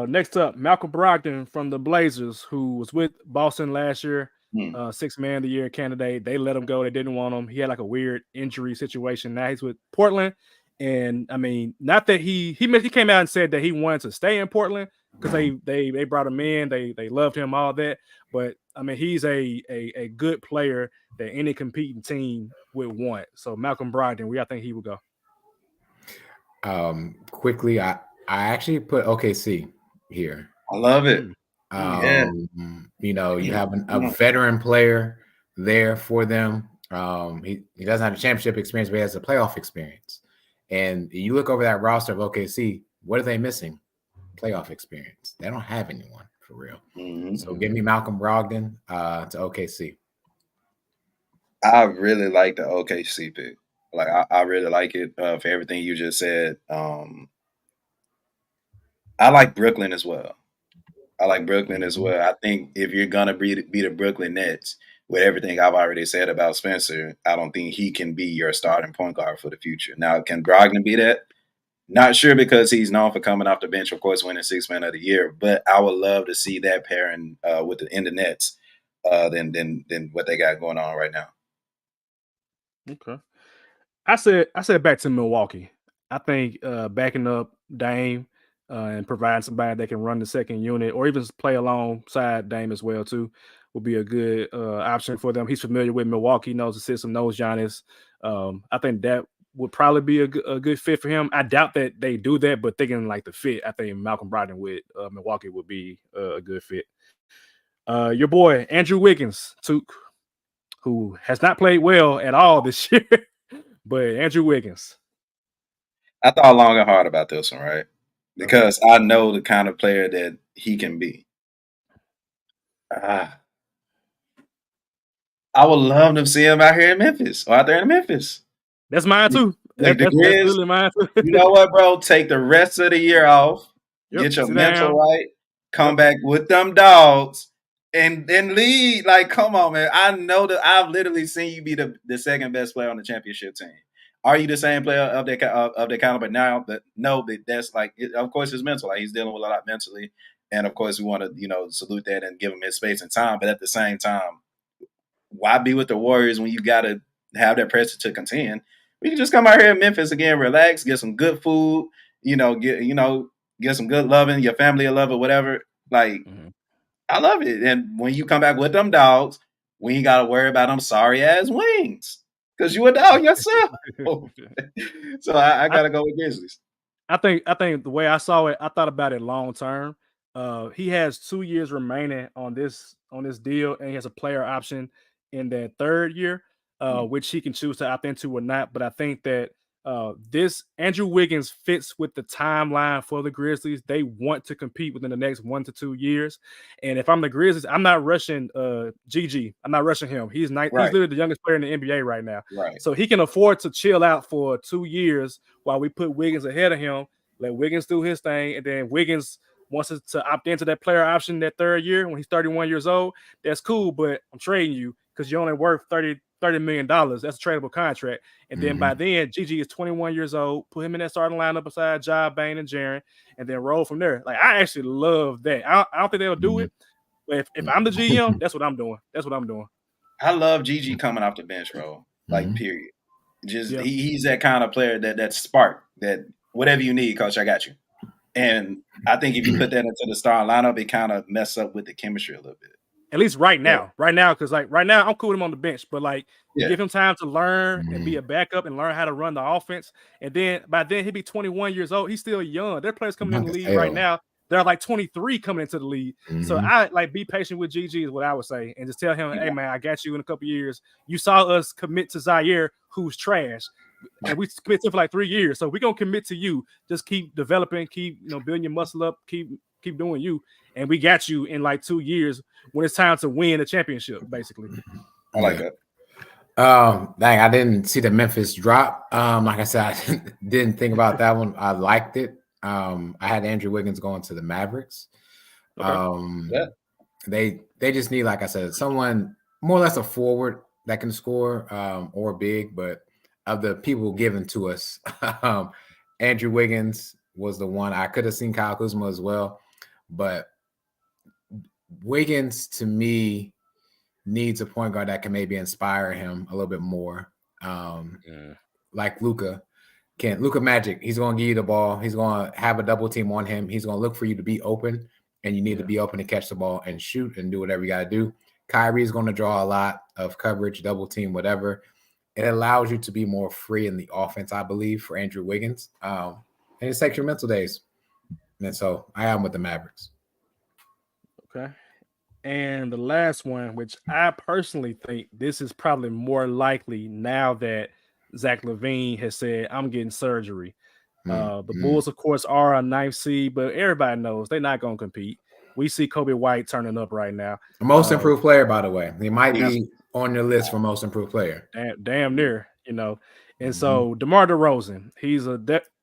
Speaker 1: Next up, Malcolm Brogdon from the Blazers, who was with Boston last year, 6th Man of the Year candidate. They let him go. They didn't want him. He had like a weird injury situation. Now he's with Portland. And I mean, not that he came out and said that he wanted to stay in Portland because they brought him in. They loved him, all that. But I mean, he's a good player that any competing team would want. So Malcolm Brogdon, where I think he would go.
Speaker 2: Quickly, I actually put OKC here.
Speaker 3: I love it.
Speaker 2: You know, you have a veteran player there for them. He doesn't have a championship experience, but he has a playoff experience. And you look over that roster of OKC, what are they missing? Playoff experience. They don't have anyone for real. So give me Malcolm Brogdon to OKC.
Speaker 3: I really like the OKC pick. Like I really like it for everything you just said. I like Brooklyn as well. I think if you're gonna be the Brooklyn Nets, with everything I've already said about Spencer, I don't think he can be your starting point guard for the future. Now, can Brogdon be that? Not sure, because he's known for coming off the bench, of course, winning 6th Man of the Year. But I would love to see that pairing with the Nets than what they got going on right now.
Speaker 1: Okay. I said back to Milwaukee. I think backing up Dame and providing somebody that can run the second unit or even play alongside Dame as well too will be a good option for them. He's familiar with Milwaukee, knows the system, knows Giannis. I think that would probably be a good fit for him. I doubt that they do that, but thinking like the fit, I think Malcolm Brogdon with Milwaukee would be a good fit. Your boy Andrew Wiggins, who has not played well at all this year, but Andrew Wiggins.
Speaker 3: I thought long and hard about this one, right? Because I know the kind of player that he can be. I would love to see him out here in Memphis or out there in Memphis.
Speaker 1: That's mine too.
Speaker 3: Like
Speaker 1: that's really mine too.
Speaker 3: You know what, bro? Take the rest of the year off, get your mental right, come back with them dogs, and then lead. Like, come on, man. I know that I've literally seen you be the second best player on the championship team. Are you the same player of the caliber now? But no, but that's like, of course, it's mental. Like, he's dealing with a lot mentally, and of course, we want to salute that and give him his space and time. But at the same time, why be with the Warriors when you got to have that pressure to contend? We can just come out here in Memphis again, relax, get some good food, get some good loving, your family will love it, whatever. Like, I love it. And when you come back with them dogs, we ain't got to worry about them sorry ass wings because you a dog yourself. So I got to go with Grizzlies.
Speaker 1: I think the way I saw it, I thought about it long term. He has 2 years remaining on this deal, and he has a player option in that 3rd year, which he can choose to opt into or not. But I think that this Andrew Wiggins fits with the timeline for the Grizzlies. They want to compete within the next 1 to 2 years. And if I'm the Grizzlies, I'm not rushing GG. I'm not rushing him. He's he's literally the youngest player in the NBA right now.
Speaker 3: Right.
Speaker 1: So he can afford to chill out for 2 years while we put Wiggins ahead of him. Let Wiggins do his thing, and then Wiggins wants to opt into that player option that 3rd year when he's 31 years old. That's cool, but I'm trading you because you're only worth 30, $30 million. That's a tradable contract. And then by then, GG is 21 years old. Put him in that starting lineup beside Ja, Bane, and Jaren, and then roll from there. Like, I actually love that. I don't think they'll do it. But if I'm the GM, that's what I'm doing. That's what I'm doing.
Speaker 4: I love GG coming off the bench, bro. Like, period. Just he's that kind of player that spark, that whatever you need, coach, I got you. And I think if you put that into the starting lineup, it kind of mess up with the chemistry a little bit.
Speaker 1: At least right now, because like right now I'm cool with him on the bench, but like give him time to learn and be a backup and learn how to run the offense. And then by then he'll be 21 years old. He's still young. There are players coming in the league right now. They're like 23 coming into the league. So I like be patient with GG is what I would say, and just tell him, hey man, I got you in a couple years. You saw us commit to Zaire, who's trash. And we committed to him for like 3 years. So we're gonna commit to you. Just keep developing, keep building your muscle up, keep doing you, and we got you in like 2 years when it's time to win a championship, basically.
Speaker 4: I like that.
Speaker 2: Dang, I didn't see the Memphis drop. Like I said, I didn't think about that one. I liked it. I had Andrew Wiggins going to the Mavericks.
Speaker 1: Okay.
Speaker 2: They just need, like I said, someone more or less a forward that can score or big, but of the people given to us, Andrew Wiggins was the one. I could have seen Kyle Kuzma as well, but Wiggins to me needs a point guard that can maybe inspire him a little bit more. Like Luka Magic, he's going to give you the ball. He's going to have a double team on him. He's going to look for you to be open, and you need to be open to catch the ball and shoot and do whatever you got to do. Kyrie's going to draw a lot of coverage, double team, whatever. It allows you to be more free in the offense, I believe, for Andrew Wiggins. And it takes your mental days. And so I am with the Mavericks.
Speaker 1: Okay. And the last one, which I personally think this is probably more likely now that Zach LaVine has said, I'm getting surgery. The Bulls, of course, are a 9th seed, but everybody knows they're not going to compete. We see Kobe White turning up right now.
Speaker 2: Most improved player, by the way. He might be on your list for most improved player.
Speaker 1: Damn near, And so DeMar DeRozan, he's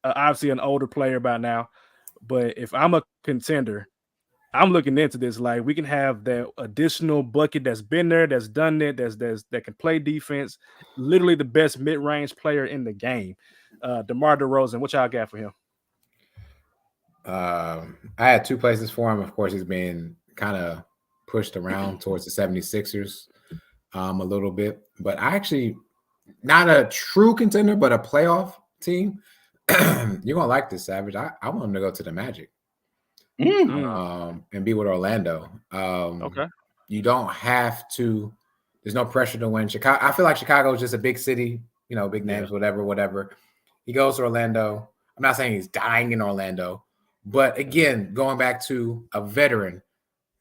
Speaker 1: obviously an older player by now. But if I'm a contender, I'm looking into this. Like, we can have that additional bucket that's been there, that's done it, that can play defense. Literally the best mid-range player in the game. DeMar DeRozan, what y'all got for him?
Speaker 2: I had 2 places for him. Of course, he's been kind of pushed around towards the 76ers a little bit. But I actually, not a true contender, but a playoff team. You're going to like this, Savage. I want him to go to the Magic. And be with Orlando.
Speaker 1: Okay.
Speaker 2: You don't have to. There's no pressure to win. Chicago. I feel like Chicago is just a big city, big names, whatever. He goes to Orlando. I'm not saying he's dying in Orlando, but again, going back to a veteran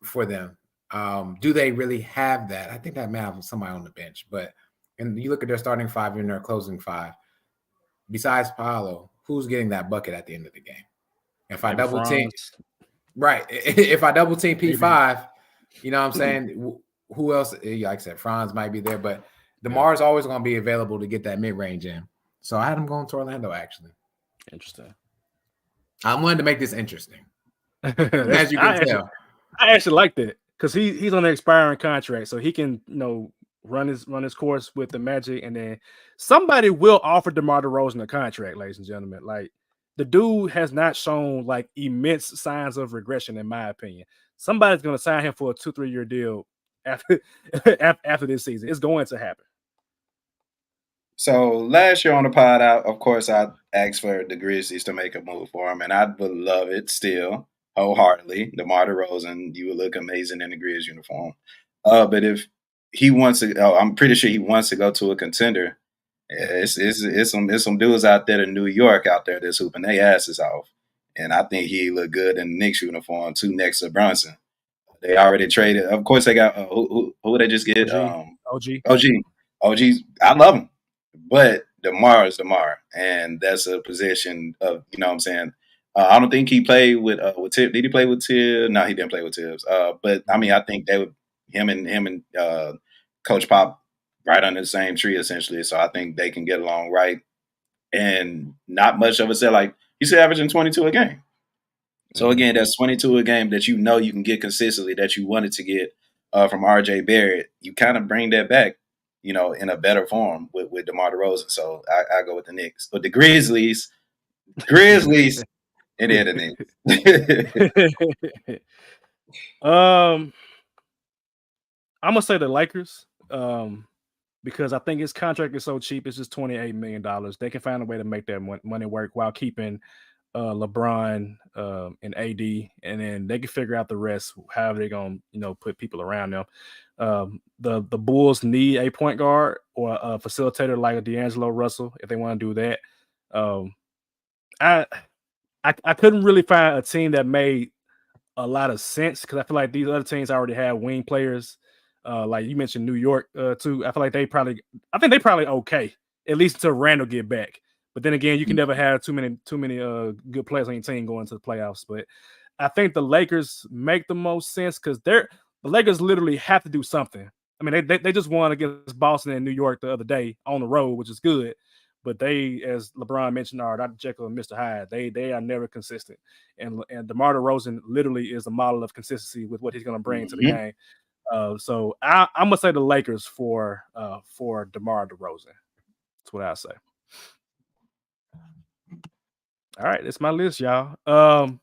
Speaker 2: for them, do they really have that? I think that may have somebody on the bench, and you look at their starting 5 and their closing 5. Besides Paolo, who's getting that bucket at the end of the game? If I double team. Right. If I double team P5, you know what I'm saying? Who else? Like I said, Franz might be there, but DeMar is always going to be available to get that mid-range in. So I had him going to Orlando, actually.
Speaker 1: Interesting.
Speaker 2: I wanted to make this interesting. As you can tell.
Speaker 1: I actually like that because he's on an expiring contract, so he can, run his course with the Magic, and then somebody will offer DeMar DeRozan a contract, ladies and gentlemen. Like, the dude has not shown like immense signs of regression, in my opinion. Somebody's going to sign him for a 2-3 year deal after this season. It's going to happen.
Speaker 4: So last year on the pod, of course, I asked for the Grizzlies to make a move for him, and I would love it still wholeheartedly. DeMar DeRozan, you would look amazing in the Grizz uniform. But if he wants to, I'm pretty sure he wants to go to a contender. It's some dudes out there in New York out there that's hooping their asses off, and I think he look good in the Knicks uniform too next to Brunson. They already traded. Of course, they got who they just get? OG. I love him, but DeMar is DeMar, and that's a position of what I'm saying. I don't think he played with Tibbs. Did he play with Tibbs? No, he didn't play with Tibbs. But I mean, I think they would him and Coach Pop right under the same tree, essentially. So I think they can get along right. And not much of a set. Like, he's averaging 22 a game. So, again, that's 22 a game that you can get consistently, that you wanted to get from R.J. Barrett. You kind of bring that back, in a better form with DeMar DeRozan. So I go with the Knicks. But the Grizzlies, and then the Knicks.
Speaker 1: I'm gonna say the Lakers. Because I think his contract is so cheap, it's just $28 million. They can find a way to make that money work while keeping LeBron and AD, and then they can figure out the rest, how they're gonna, put people around them. The Bulls need a point guard or a facilitator like a D'Angelo Russell if they want to do that. I couldn't really find a team that made a lot of sense because I feel like these other teams already have wing players. Like you mentioned New York too. I feel like they probably okay, at least until Randall get back. But then again, you can never have too many good players on your team going to the playoffs. But I think the Lakers make the most sense because the Lakers literally have to do something. I mean, they just won against Boston and New York the other day on the road, which is good. But they, as LeBron mentioned, are Dr. Jekyll and Mr. Hyde. They are never consistent. And DeMar DeRozan literally is a model of consistency with what he's going to bring to the game. So I'm gonna say the Lakers for DeMar DeRozan. That's what I say. All right, that's my list, y'all. The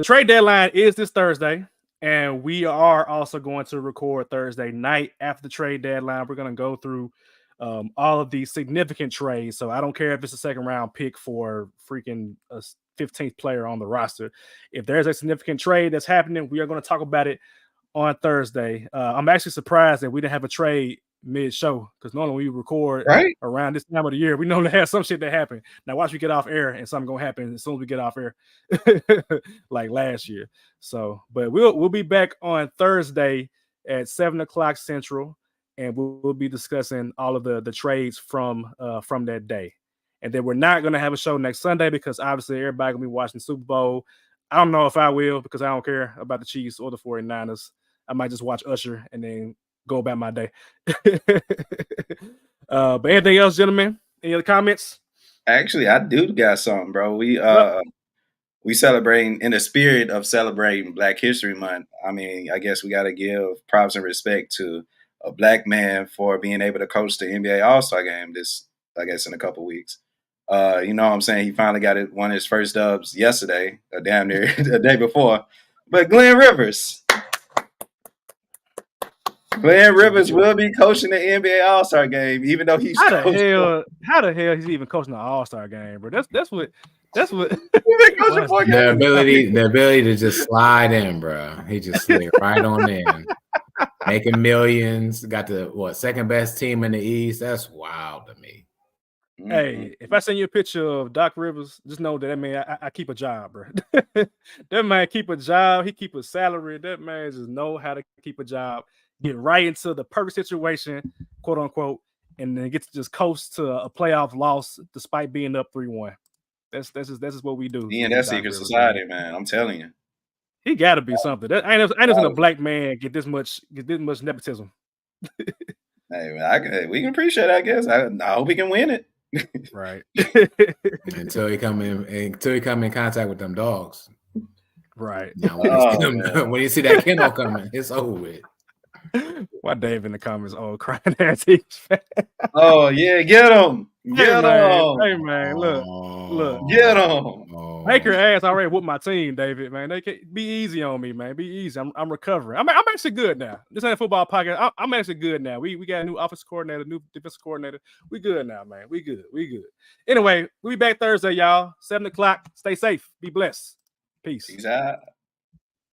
Speaker 1: trade deadline is this Thursday, and we are also going to record Thursday night after the trade deadline. We're gonna go through all of these significant trades. So I don't care if it's a second round pick for freaking a 15th player on the roster. If there's a significant trade that's happening, we are going to talk about it on Thursday. I'm actually surprised that we didn't have a trade mid-show because normally we record around this time of the year. We normally have some shit that happen. Now watch we get off air and something gonna happen as soon as we get off air, like last year. So, but we'll be back on Thursday at 7:00 Central, and we'll be discussing all of the trades from that day. And then we're not gonna have a show next Sunday because obviously everybody gonna be watching Super Bowl. I don't know if I will because I don't care about the Chiefs or the 49ers. I might just watch Usher and then go about my day. But anything else, gentlemen? Any other comments?
Speaker 4: Actually, I do got something, bro. We celebrating in the spirit of celebrating Black History Month. I mean, I guess we got to give props and respect to a Black man for being able to coach the NBA All-Star game in a couple weeks. You know what I'm saying? He finally got one of his first dubs yesterday, or damn near the day before. But Glenn Rivers will be coaching the NBA All-Star game, even though he's
Speaker 1: how the hell he's even coaching the All-Star game, bro? That's what
Speaker 2: the ability to just slide in, bro. He just slid right on in, making millions. Got the second best team in the East. That's wild to me.
Speaker 1: Hey, if I send you a picture of Doc Rivers, just know that man, I keep a job, bro. That man keep a job. He keep a salary. That man just know how to keep a job. Get right into the perfect situation, quote unquote, and then get to just coast to a playoff loss despite being up 3-1. That's just what we do.
Speaker 4: He in that secret society, man. I'm telling you.
Speaker 1: He got to be something. That ain't a black man get this much nepotism.
Speaker 4: Hey, man, we can appreciate it, I guess. I hope we can win it.
Speaker 1: Right.
Speaker 2: until he come in contact with them dogs.
Speaker 1: Right.
Speaker 2: Now when you see that kennel coming, it's over with.
Speaker 1: Why Dave in the comments crying ass Eagles fan?
Speaker 4: Oh yeah, get him. Get him.
Speaker 1: Hey man, look.
Speaker 4: Get him.
Speaker 1: Baker ass already whooped my team, David, man. They can't be easy on me, man. Be easy. I'm recovering. I'm actually good now. This ain't a football podcast. I'm actually good now. We got a new offensive coordinator, new defensive coordinator. We good now, man. We good. Anyway, we'll be back Thursday, y'all. 7:00. Stay safe. Be blessed. Peace.
Speaker 4: Peace out.